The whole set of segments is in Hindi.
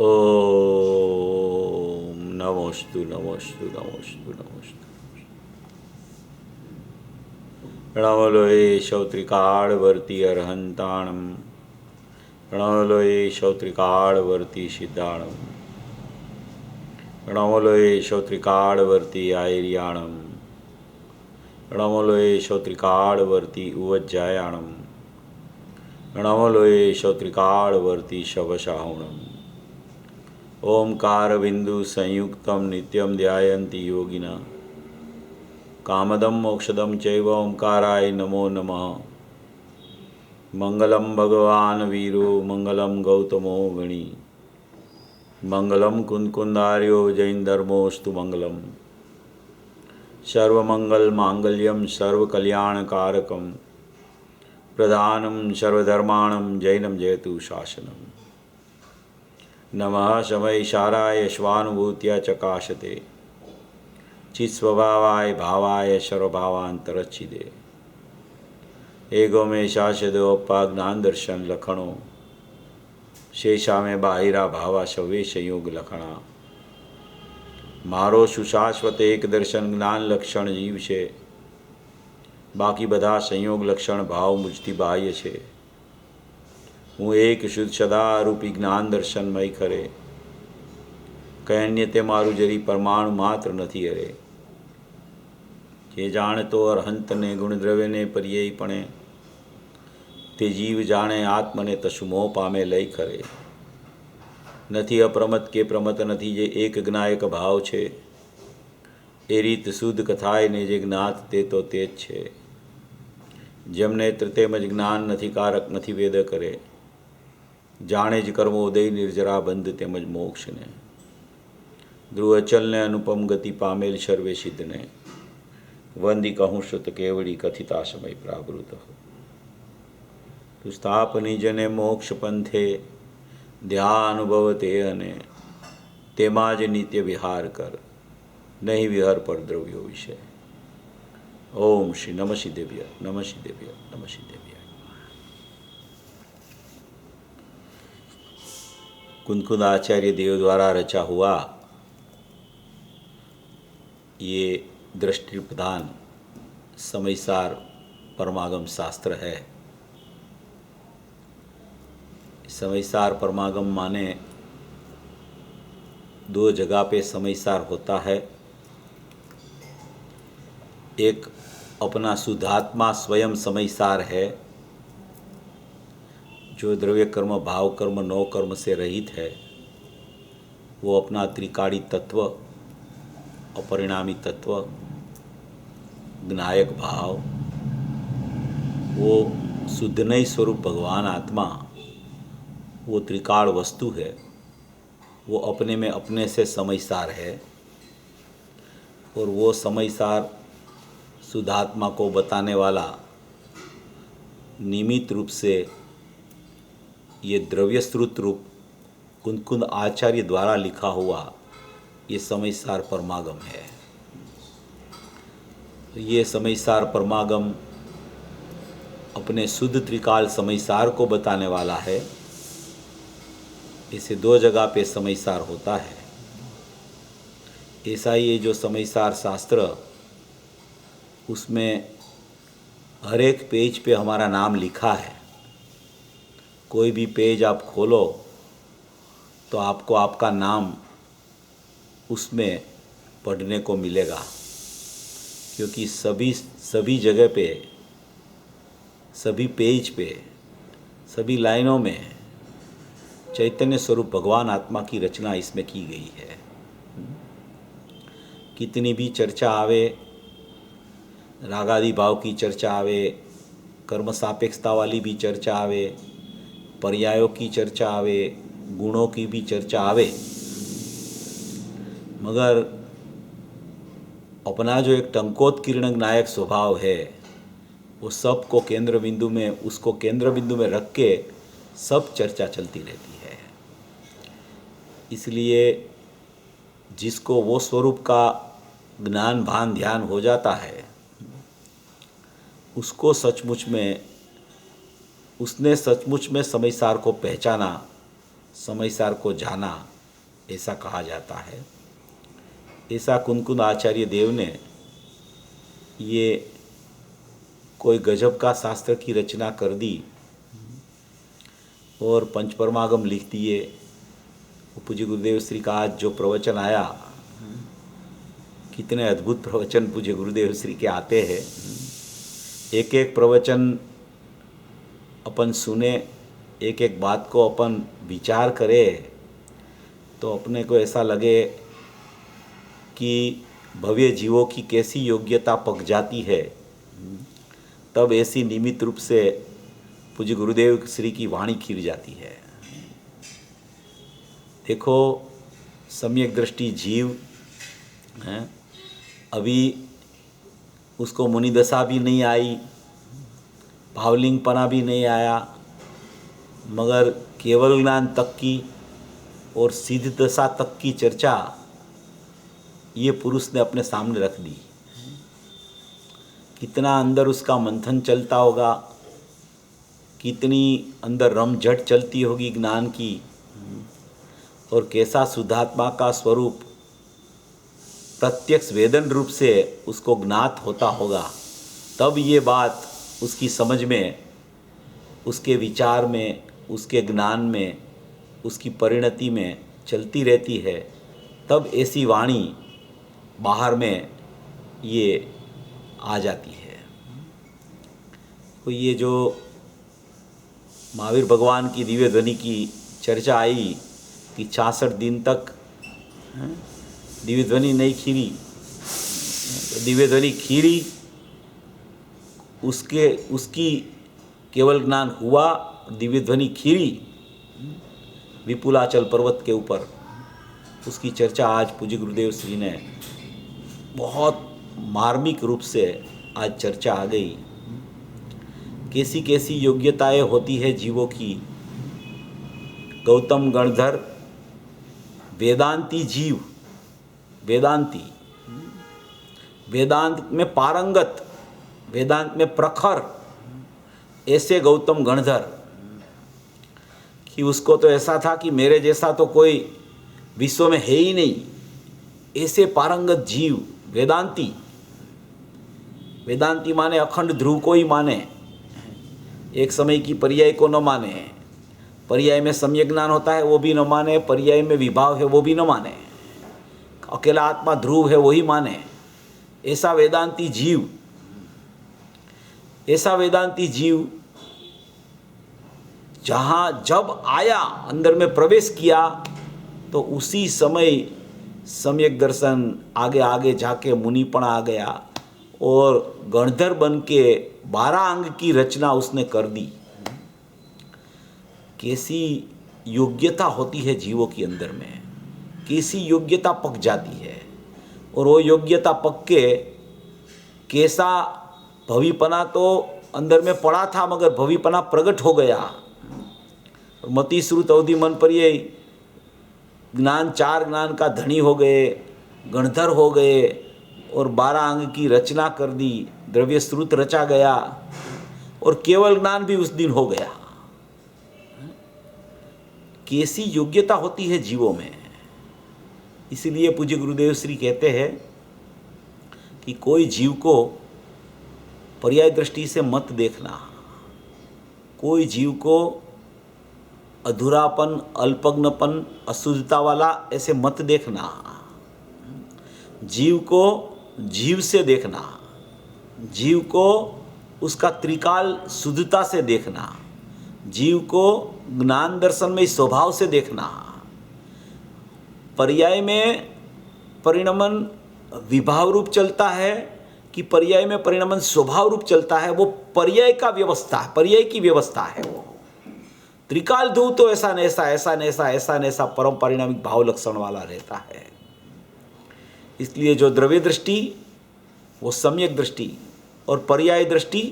ओम नमोस्तु नमोस्तु नमोस्तु नमोस्तु। प्रणवलोये श्रोत्रिकाळवर्ती अर्हन्ताणं, प्रणवलोये श्रोत्रिकाळवर्ती सिद्धाणं, प्रणवलोये श्रोत्रिकाळवर्ती आयर्याणं, प्रणवलोये श्रोत्रिकाळवर्ती उवज्जायाणं, प्रणवलोये श्रोत्रिकाळवर्ती शवशाहुणम्। ओंकार बिंदु संयुक्तं नित्यं ध्यायन्ति योगिनः, कामदं मोक्षदं चैव ओंकाराय नमो नमः। मंगलम भगवान वीरो मंगलम गौतमो गणी, मंगलम कुंदकुंदार्यो जैनधर्मोस्तु मंगलम। सर्वमंगल मांगल्यम सर्वकल्याणकारकम, प्रधानं सर्वधर्माणं जैनं जयतु शासनम्। नमः समयसाराय स्वानुभूत्या चकाशते, चित्स्वभावाय भावाय सर्वभावांतरच्छिदे। एगो में शासदोपा ज्ञान दर्शन लखणो, शेषा में बाहिरा भावा सवे संयोग लखणा। मारो सुशाश्वत एक दर्शन ज्ञान लक्षण जीव छे, बाकी बधा संयोग लक्षण भाव मुझती बाह्य छे। हूँ एक शुद्ध सदारूपी ज्ञान दर्शनमय करे, कहन्य ते मारू जरी परमाणु मात्र नहीं हरे। जे जाने तो अरहंत ने गुणद्रव्य ने पर्यायी पणे, ते जीव जाने आत्म ने तशु मोह पामे लय करे। नहीं अप्रमत के प्रमत नहीं जे एक ज्ञायक भाव छे, ए रीत शुद्ध कथाए ने जे ज्ञात ते तो तेज छे। जमने तेमज ज्ञान नहीं कारक नहीं वेद करे, जाने ज कर्मोदय निर्जरा बंध तेमज मोक्ष ने। ध्रुव अचल ने अनुपम गति पामेल सर्वे सिद्ध ने, वंदी कहूँ श्रुत केवड़ी कथिता समय प्रावृत हो। तु स्थापनी जने मोक्ष पंथे, ध्यानुभव ते अने, तेमाज नित्य विहार कर, नहीं विहर पर द्रव्यो विषय। ओम श्री नमः सिद्धेभ्य नमः सिद्धेभ्य नमः सिद्धेभ्य। कुंदकुंद आचार्य देव द्वारा रचा हुआ ये दृष्टि प्रधान समयसार परमागम शास्त्र है। समयसार परमागम माने दो जगह पे समयसार होता है। एक अपना शुद्धात्मा स्वयं समयसार है, जो द्रव्य कर्म भाव कर्म नौ कर्म से रहित है। वो अपना त्रिकाड़ी तत्व, अपरिणामी तत्व, ज्ञायक भाव, वो शुद्ध नहीं स्वरूप भगवान आत्मा, वो त्रिकाल वस्तु है। वो अपने में अपने से समयसार है, और वो समयसार शुद्धात्मा को बताने वाला निमित्त रूप से ये द्रव्य स्रोत रूप कुंदकुंद आचार्य द्वारा लिखा हुआ ये समयसार परमागम है। ये समयसार परमागम अपने शुद्ध त्रिकाल समयसार को बताने वाला है। इसे दो जगह पे समयसार होता है। ऐसा ये जो समयसार शास्त्र, उसमें हर एक पेज पे हमारा नाम लिखा है। कोई भी पेज आप खोलो तो आपको आपका नाम उसमें पढ़ने को मिलेगा, क्योंकि सभी जगह पे, सभी पेज पे, सभी लाइनों में चैतन्य स्वरूप भगवान आत्मा की रचना इसमें की गई है। कितनी भी चर्चा आवे, रागादि भाव की चर्चा आवे, कर्म सापेक्षता वाली भी चर्चा आवे, पर्यायों की चर्चा आवे, गुणों की भी चर्चा आवे, मगर अपना जो एक टंकोत्कीर्ण ज्ञायक स्वभाव है, वो सबको केंद्र बिंदु में, उसको केंद्र बिंदु में रख के सब चर्चा चलती रहती है। इसलिए जिसको वो स्वरूप का ज्ञान भान ध्यान हो जाता है, उसको सचमुच में, उसने सचमुच में समयसार को पहचाना, समय सार को जाना, ऐसा कहा जाता है। ऐसा कुनकुन आचार्य देव ने ये कोई गजब का शास्त्र की रचना कर दी और पंचपरमागम लिख दिए। पूज्य गुरुदेव श्री का आज जो प्रवचन आया, कितने अद्भुत प्रवचन पूज्य गुरुदेव श्री के आते हैं। एक एक प्रवचन अपन सुने, एक एक बात को अपन विचार करें, तो अपने को ऐसा लगे कि भव्य जीवों की कैसी योग्यता पक जाती है। तब ऐसी निमित्त रूप से पूज्य गुरुदेव श्री की वाणी खिल जाती है। देखो, सम्यक दृष्टि जीव है, अभी उसको मुनि दशा भी नहीं आई, भावलिंगपना भी नहीं आया, मगर केवल ज्ञान तक की और सिद्ध दशा तक की चर्चा ये पुरुष ने अपने सामने रख दी। कितना अंदर उसका मंथन चलता होगा, कितनी अंदर रमझट चलती होगी ज्ञान की, और कैसा शुद्धात्मा का स्वरूप प्रत्यक्ष वेदन रूप से उसको ज्ञात होता होगा। तब ये बात उसकी समझ में, उसके विचार में, उसके ज्ञान में, उसकी परिणति में चलती रहती है। तब ऐसी वाणी बाहर में ये आ जाती है। तो ये जो महावीर भगवान की दिव्य ध्वनि की चर्चा आई कि 66 दिन तक दिव्य ध्वनि नहीं खीरी, दिव्य ध्वनि खीरी, उसकी केवल ज्ञान हुआ, दिव्य ध्वनि खीरी विपुलाचल पर्वत के ऊपर। उसकी चर्चा आज पूज्य गुरुदेव श्री ने बहुत मार्मिक रूप से आज चर्चा आ गई। कैसी कैसी योग्यताएं होती है जीवों की। गौतम गणधर वेदांती जीव, वेदांती, वेदांत में पारंगत, वेदांत में प्रखर, ऐसे गौतम गणधर कि उसको तो ऐसा था कि मेरे जैसा तो कोई विश्व में है ही नहीं। ऐसे पारंगत जीव वेदांती। वेदांती माने अखंड ध्रुव को ही माने, एक समय की पर्याय को न माने। पर्याय में सम्यक ज्ञान होता है वो भी न माने, पर्याय में विभाव है वो भी न माने, अकेला आत्मा ध्रुव है वही माने। ऐसा वेदांती जीव, ऐसा वेदांती जीव जहाँ जब आया, अंदर में प्रवेश किया, तो उसी समय सम्यक दर्शन, आगे आगे जाके मुनिपण आ गया और गणधर बन के 12 अंग की रचना उसने कर दी। कैसी योग्यता होती है जीवों के अंदर में, कैसी योग्यता पक जाती है। और वो योग्यता पक के कैसा भविपना तो अंदर में पड़ा था, मगर भविपना प्रकट हो गया। मति श्रुत अवधि मन पर ये ज्ञान, 4 ज्ञान का धनी हो गए, गणधर हो गए और 12 अंग की रचना कर दी, द्रव्य श्रुत रचा गया और केवल ज्ञान भी उस दिन हो गया। कैसी योग्यता होती है जीवों में। इसीलिए पूज्य गुरुदेव श्री कहते हैं कि कोई जीव को पर्याय दृष्टि से मत देखना, कोई जीव को अधूरापन, अल्पज्ञपन, अशुद्धता वाला ऐसे मत देखना। जीव को जीव से देखना, जीव को उसका त्रिकाल शुद्धता से देखना, जीव को ज्ञान दर्शन में स्वभाव से देखना। पर्याय में परिणमन विभाव रूप चलता है कि पर्याय में परिणमन स्वभाव रूप चलता है, वो पर्याय का व्यवस्था है, पर्याय की व्यवस्था है। वो त्रिकाल ध्रुव तो ऐसा न ऐसा, ऐसा न ऐसा, ऐसा न ऐसा परम परिणामिक भाव लक्षण वाला रहता है। इसलिए जो द्रव्य दृष्टि वो सम्यक दृष्टि और पर्याय दृष्टि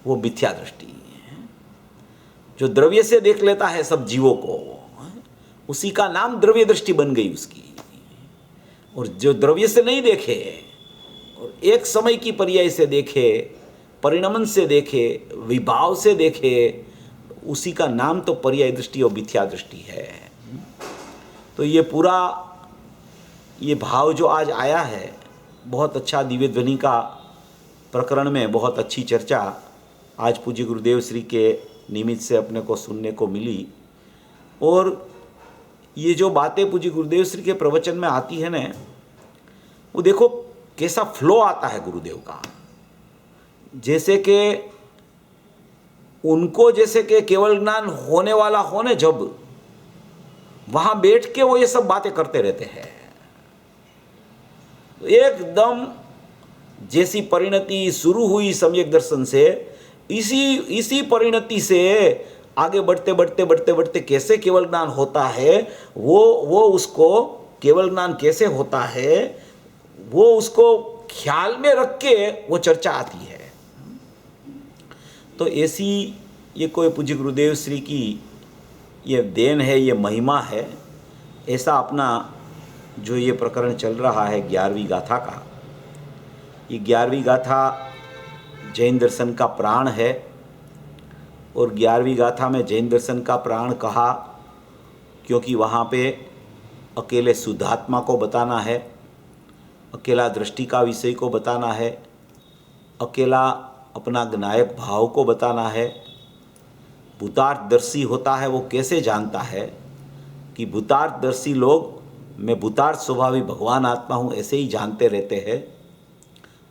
वो मिथ्या दृष्टि। जो द्रव्य से देख लेता है सब जीवों को, उसी का नाम द्रव्य दृष्टि बन गई उसकी। और जो द्रव्य से नहीं देखे और एक समय की पर्याय से देखे, परिणमन से देखे, विभाव से देखे, उसी का नाम तो पर्याय दृष्टि और मिथ्या दृष्टि है। तो ये पूरा ये भाव जो आज आया है, बहुत अच्छा दिव्य ध्वनि का प्रकरण में बहुत अच्छी चर्चा आज पूज्य गुरुदेव श्री के निमित्त से अपने को सुनने को मिली। और ये जो बातें पूज्य गुरुदेव श्री के प्रवचन में आती है ना, वो देखो कैसा फ्लो आता है गुरुदेव का। जैसे कि उनको जैसे कि केवल ज्ञान होने वाला होने, जब वहाँ बैठ के वो ये सब बातें करते रहते हैं, एकदम जैसी परिणति शुरू हुई सम्यक दर्शन से, इसी परिणति से आगे बढ़ते बढ़ते बढ़ते बढ़ते कैसे केवल ज्ञान होता है, वो उसको केवल ज्ञान कैसे होता है वो उसको ख्याल में रख के वो चर्चा आती है। तो ऐसी ये कोई पूज्य गुरुदेव श्री की ये देन है, ये महिमा है। ऐसा अपना जो ये प्रकरण चल रहा है 11वीं गाथा का, ये 11वीं गाथा जैन दर्शन का प्राण है। और 11वीं गाथा में जैन दर्शन का प्राण कहा क्योंकि वहाँ पे अकेले शुद्धात्मा को बताना है, अकेला दृष्टि का विषय को बताना है, अकेला अपना ज्ञायक भाव को बताना है। भूतार्थदर्शी होता है वो कैसे जानता है कि भूतार्थदर्शी लोग मैं भूतार्थ स्वभावी भगवान आत्मा हूँ ऐसे ही जानते रहते हैं।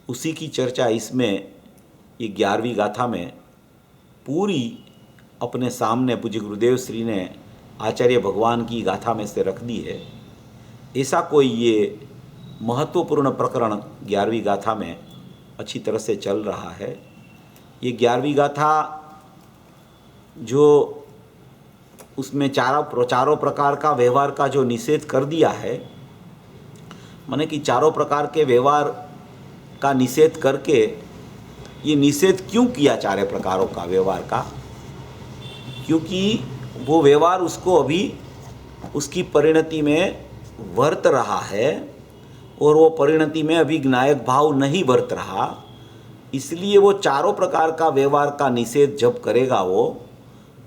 उसी की चर्चा इसमें ये 11वीं गाथा में पूरी अपने सामने पूज्य गुरुदेव श्री ने आचार्य भगवान की गाथा में से रख दी है। ऐसा कोई ये महत्वपूर्ण प्रकरण 11वीं गाथा में अच्छी तरह से चल रहा है। ये 11वीं गाथा जो उसमें चारों प्रकार का व्यवहार का जो निषेध कर दिया है, माने कि चारों प्रकार के व्यवहार का निषेध करके, ये निषेध क्यों किया चारों प्रकारों का व्यवहार का? क्योंकि वो व्यवहार उसको अभी उसकी परिणति में वर्त रहा है और वो परिणति में अभी ज्ञायक भाव नहीं वर्त रहा। इसलिए वो चारों प्रकार का व्यवहार का निषेध जब करेगा वो,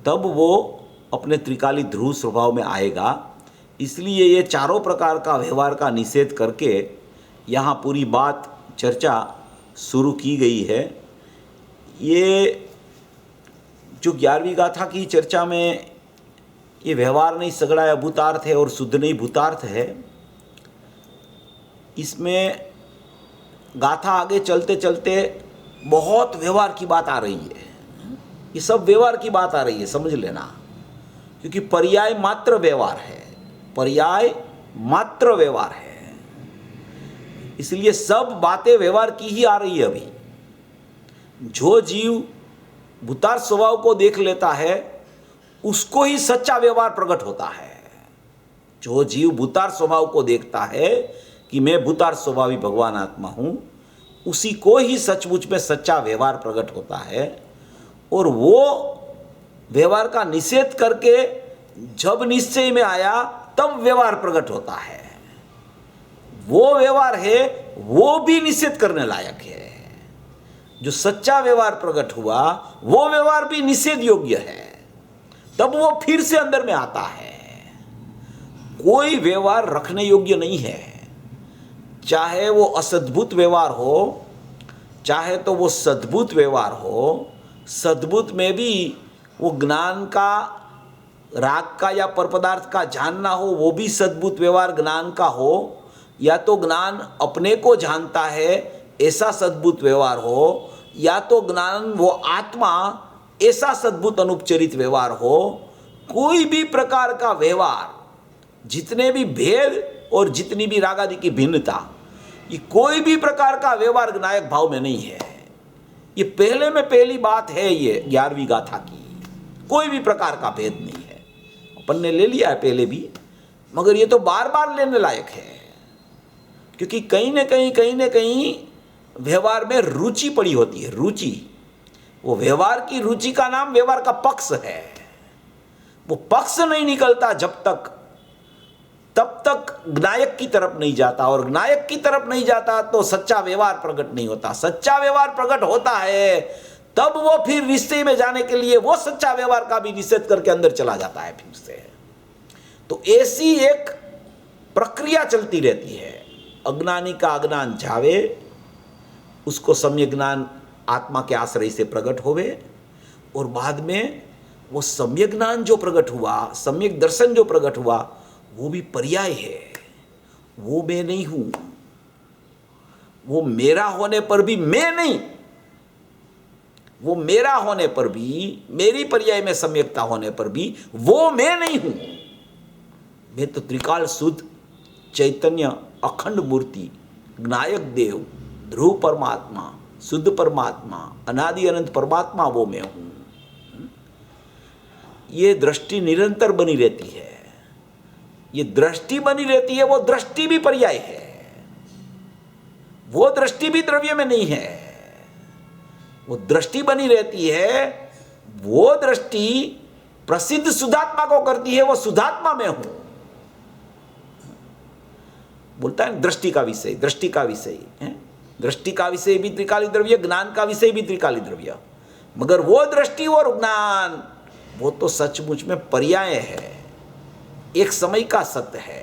तब वो अपने त्रिकाली ध्रुव स्वभाव में आएगा। इसलिए ये चारों प्रकार का व्यवहार का निषेध करके यहाँ पूरी बात चर्चा शुरू की गई है। ये जो 11वीं गाथा की चर्चा में ये व्यवहार नहीं सगड़ा या भूतार्थ है और शुद्ध नहीं भूतार्थ है, इसमें गाथा आगे चलते चलते बहुत व्यवहार की बात आ रही है। ये सब व्यवहार की बात आ रही है, समझ लेना, क्योंकि पर्याय मात्र व्यवहार है, पर्याय मात्र व्यवहार है। इसलिए सब बातें व्यवहार की ही आ रही है। अभी जो जीव भूतार्थ स्वभाव को देख लेता है उसको ही सच्चा व्यवहार प्रकट होता है। जो जीव भूतार्थ स्वभाव को देखता है कि मैं भूतार्थ स्वभावी भगवान आत्मा हूं, उसी को ही सचमुच में सच्चा व्यवहार प्रकट होता है। और वो व्यवहार का निषेध करके जब निश्चय में आया तब व्यवहार प्रकट होता है। वो व्यवहार है वो भी निषेध करने लायक है। जो सच्चा व्यवहार प्रकट हुआ वो व्यवहार भी निषेध योग्य है, तब वो फिर से अंदर में आता है। कोई व्यवहार रखने योग्य नहीं है, चाहे वो असद्भुत व्यवहार हो, चाहे तो वो सद्भुत व्यवहार हो। सद्भुत में भी वो ज्ञान का, राग का या परपदार्थ का जानना हो, वो भी सद्भुत व्यवहार ज्ञान का हो, या तो ज्ञान अपने को जानता है ऐसा सद्भुत व्यवहार हो, या तो ज्ञान वो आत्मा ऐसा सद्भुत अनुपचरित व्यवहार हो। कोई भी प्रकार का व्यवहार, जितने भी भेद और जितनी भी राग आदि की भिन्नता, ये कोई भी प्रकार का व्यवहार ज्ञायक भाव में नहीं है। ये पहले में पहली बात है ये 11वीं गाथा की। कोई भी प्रकार का भेद नहीं है। अपन ने ले लिया है पहले भी, मगर ये तो बार बार लेने लायक है, क्योंकि कहीं न कहीं व्यवहार में रुचि पड़ी होती है। रुचि, वो व्यवहार की रुचि का नाम व्यवहार का पक्ष है। वो पक्ष नहीं निकलता तब तक ज्ञायक की तरफ नहीं जाता, और ज्ञायक की तरफ नहीं जाता तो सच्चा व्यवहार प्रकट नहीं होता। सच्चा व्यवहार प्रकट होता है तब वो फिर निश्चय में जाने के लिए वो सच्चा व्यवहार का भी निषेध करके अंदर चला जाता है फिर से। तो ऐसी एक प्रक्रिया चलती रहती है। अज्ञानी का अज्ञान जावे, उसको सम्यक ज्ञान आत्मा के आश्रय से प्रकट होवे, और बाद में वो सम्यक ज्ञान जो प्रकट हुआ, सम्यक दर्शन जो प्रकट हुआ, वो भी पर्याय है। वो मैं नहीं हूं, वो मेरा होने पर भी मैं नहीं, वो मेरा होने पर भी, मेरी पर्याय में सम्यकता होने पर भी वो मैं नहीं हूं। मैं तो त्रिकाल शुद्ध चैतन्य अखंड मूर्ति, ज्ञायक देव, ध्रुव परमात्मा, शुद्ध परमात्मा, अनादि अनंत परमात्मा, वो मैं हूं। ये दृष्टि निरंतर बनी रहती है। ये दृष्टि बनी रहती है, वो दृष्टि भी पर्याय है। वो दृष्टि भी द्रव्य में नहीं है, वो दृष्टि बनी रहती है। वो दृष्टि प्रसिद्ध शुद्धात्मा को करती है, वो शुद्धात्मा में हूं। बोलता है दृष्टि का विषय, दृष्टि का विषय है। दृष्टि का विषय भी त्रिकाली द्रव्य, ज्ञान का विषय भी त्रिकाली द्रव्य, मगर वो दृष्टि और ज्ञान वो तो सचमुच में पर्याय है, एक समय का सत्य है,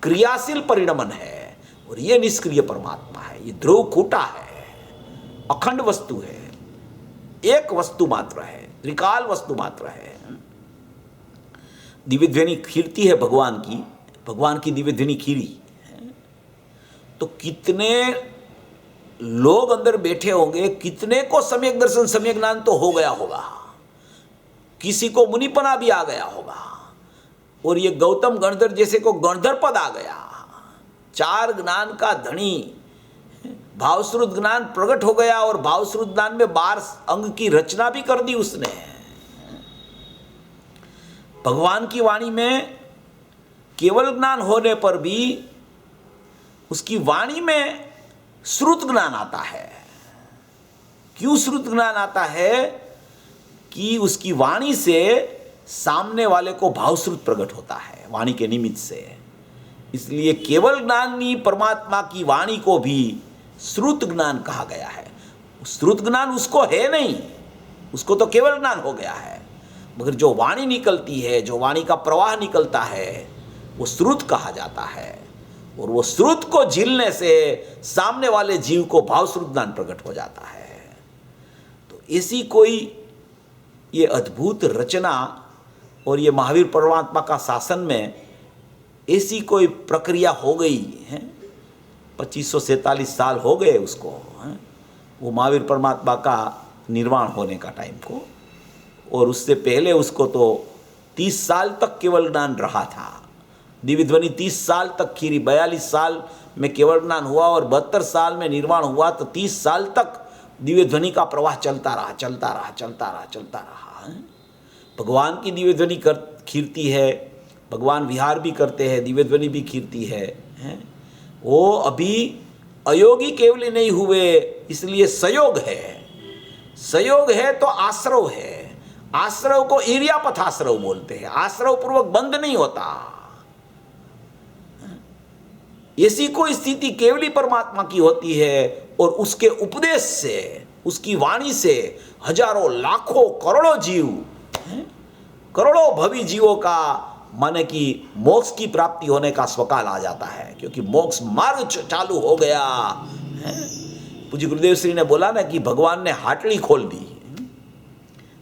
क्रियाशील परिणमन है, और ये निष्क्रिय परमात्मा है। ये ध्रुव खूटा है, अखंड वस्तु है, एक वस्तु मात्र है, त्रिकाल वस्तु मात्र है। दिव्य ध्वनि खीरती है भगवान की दिव्य ध्वनि खीरी, तो कितने लोग अंदर बैठे होंगे, कितने को सम्यक दर्शन सम्यक ज्ञान तो हो गया होगा, किसी को मुनिपना भी आ गया होगा, और ये गौतम गणधर जैसे को गणधर पद आ गया। चार ज्ञान का धनी, भावश्रुत ज्ञान प्रकट हो गया, और भावश्रुत ज्ञान में 12 अंग की रचना भी कर दी उसने। भगवान की वाणी में केवल ज्ञान होने पर भी उसकी वाणी में श्रुत ज्ञान आता है। क्यों श्रुत ज्ञान आता है? कि उसकी वाणी से सामने वाले को भावश्रुत प्रकट होता है, वाणी के निमित्त से। इसलिए केवल ज्ञानी परमात्मा की वाणी को भी श्रुत ज्ञान कहा गया है। श्रुत ज्ञान उसको है नहीं, उसको तो केवल ज्ञान हो गया है, मगर जो वाणी निकलती है, जो वाणी का प्रवाह निकलता है, वो श्रुत कहा जाता है। और वो श्रुत को झीलने से सामने वाले जीव को भावश्रुत ज्ञान प्रकट हो जाता है। तो ऐसी कोई ये अद्भुत रचना, और ये महावीर परमात्मा का शासन में ऐसी कोई प्रक्रिया हो गई है। 2547 साल हो गए उसको, वो महावीर परमात्मा का निर्वाण होने का टाइम को, और उससे पहले उसको तो 30 साल तक केवल ज्ञान रहा था। दिव्य ध्वनि 30 साल तक खीरी, 42 साल में केवल ज्ञान हुआ, और 72 साल में निर्वाण हुआ, तो 30 साल तक दिव्य ध्वनि का प्रवाह चलता रहा। भगवान की दिव्य ध्वनि खीरती है, भगवान विहार भी करते हैं, दिव्य ध्वनि भी खीरती है। वो अभी अयोगी केवल नहीं हुए, इसलिए संयोग है। संयोग है तो आश्रव है। आश्रव को इरियापथ आश्रव बोलते हैं, आश्रव पूर्वक बंद नहीं होता। ऐसी कोई स्थिति केवली परमात्मा की होती है, और उसके उपदेश से, उसकी वाणी से हजारों लाखों करोड़ों जीव, करोड़ों भवी जीवों का माने कि मोक्ष की प्राप्ति होने का स्वकाल आ जाता है, क्योंकि मोक्ष मार्ग चालू हो गया। पूज्य गुरुदेव श्री ने बोला ना कि भगवान ने हाटड़ी खोल दी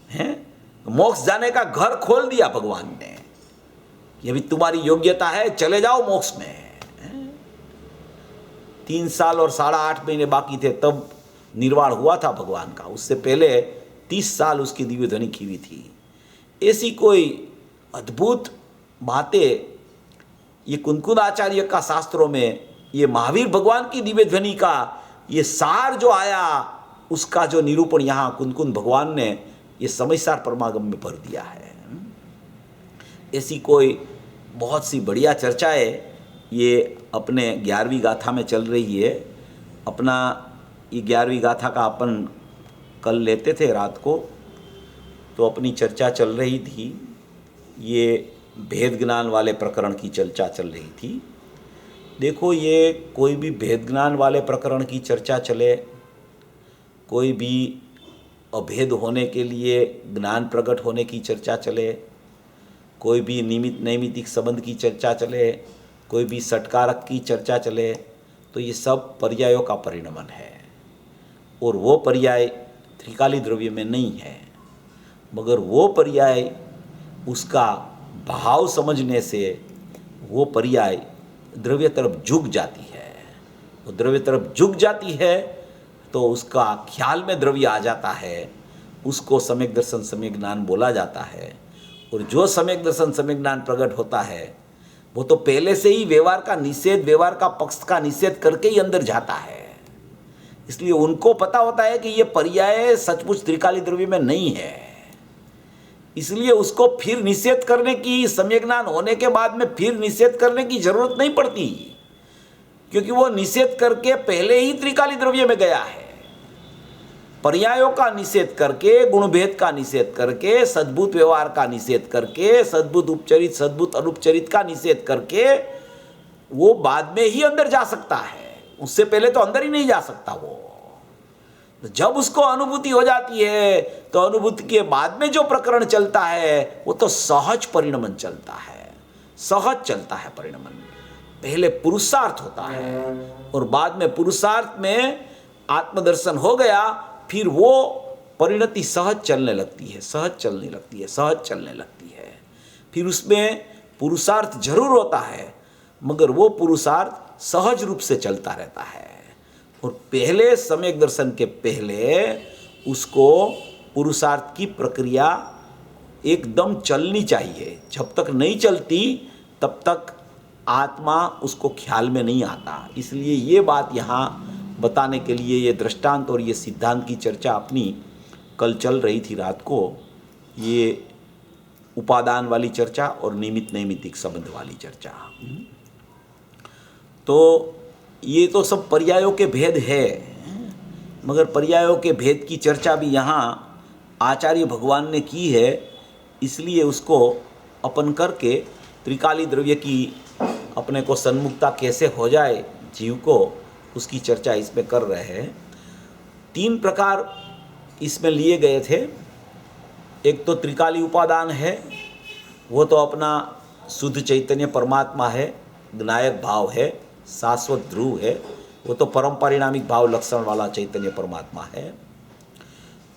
है, मोक्ष जाने का घर खोल दिया भगवान ने, कि अभी तुम्हारी योग्यता है, चले जाओ मोक्ष में। 3 साल और 8.5 महीने बाकी थे तब निर्वाण हुआ था भगवान का। उससे पहले 30 साल उसकी दिव्य ध्वनि खीरी थी। ऐसी कोई अद्भुत बातें ये कुनकुन आचार्य का शास्त्रों में, ये महावीर भगवान की दिव्य ध्वनि का ये सार जो आया, उसका जो निरूपण यहाँ कुनकुन भगवान ने ये समयसार परमागम में भर दिया है। ऐसी कोई बहुत सी बढ़िया चर्चाएं ये अपने 11वीं गाथा में चल रही है। अपना ये 11वीं गाथा का अपन कल लेते थे रात को, तो अपनी चर्चा चल रही थी, ये भेद ज्ञान वाले प्रकरण की चर्चा चल रही थी। देखो, ये कोई भी भेद ज्ञान वाले प्रकरण की चर्चा चले, कोई भी अभेद होने के लिए ज्ञान प्रकट होने की चर्चा चले, कोई भी निमित्त नैमित्तिक संबंध की चर्चा चले, कोई भी षटकारक की चर्चा चले तो ये सब पर्यायों का परिणमन है, और वो पर्याय त्रिकाली द्रव्य में नहीं है, मगर वो पर्याय उसका भाव समझने से वो पर्याय द्रव्य तरफ झुक जाती है। वो द्रव्य तरफ झुक जाती है तो उसका ख्याल में द्रव्य आ जाता है, उसको सम्यक दर्शन सम्यक ज्ञान बोला जाता है। और जो सम्यक दर्शन सम्यक ज्ञान प्रकट होता है वो तो पहले से ही व्यवहार का निषेध, व्यवहार का पक्ष का निषेध करके ही अंदर जाता है। इसलिए उनको पता होता है कि ये पर्याय सचमुच त्रिकाली द्रव्य में नहीं है, इसलिए उसको फिर निषेध करने की, सम्यक ज्ञान होने के बाद में फिर निषेध करने की जरूरत नहीं पड़ती, क्योंकि वो निषेध करके पहले ही त्रिकाली द्रव्य में गया है। पर्यायों का निषेध करके, गुणभेद का निषेध करके, सद्भूत व्यवहार का निषेध करके, सद्भूत उपचरित सद्भूत अनुपचरित का निषेध करके वो बाद में ही अंदर जा सकता है, उससे पहले तो अंदर ही नहीं जा सकता। वो जब उसको अनुभूति हो जाती है तो अनुभूति के बाद में जो प्रकरण चलता है वो तो सहज परिणमन चलता है, सहज चलता है परिणमन। पहले पुरुषार्थ होता है और बाद में पुरुषार्थ में आत्मदर्शन हो गया, फिर वो परिणति सहज चलने लगती है, सहज चलने लगती है, सहज चलने लगती है। फिर उसमें पुरुषार्थ जरूर होता है, मगर वो पुरुषार्थ सहज रूप से चलता रहता है। और पहले सम्यक दर्शन के पहले उसको पुरुषार्थ की प्रक्रिया एकदम चलनी चाहिए। जब तक नहीं चलती तब तक आत्मा उसको ख्याल में नहीं आता। इसलिए ये बात यहाँ बताने के लिए ये दृष्टांत और ये सिद्धांत की चर्चा अपनी कल चल रही थी रात को, ये उपादान वाली चर्चा और निमित्त नैमित्तिक संबंध वाली चर्चा। तो ये तो सब पर्यायों के भेद है, मगर पर्यायों के भेद की चर्चा भी यहाँ आचार्य भगवान ने की है, इसलिए उसको अपन करके त्रिकाली द्रव्य की अपने को सन्मुखता कैसे हो जाए जीव को, उसकी चर्चा इसमें कर रहे हैं। 3 प्रकार इसमें लिए गए थे। एक तो त्रिकाली उपादान है, वो तो अपना शुद्ध चैतन्य परमात्मा है, ज्ञायक भाव है, शाश्वत ध्रुव है, वो तो परम परिणामिक भाव लक्षण वाला चैतन्य परमात्मा है।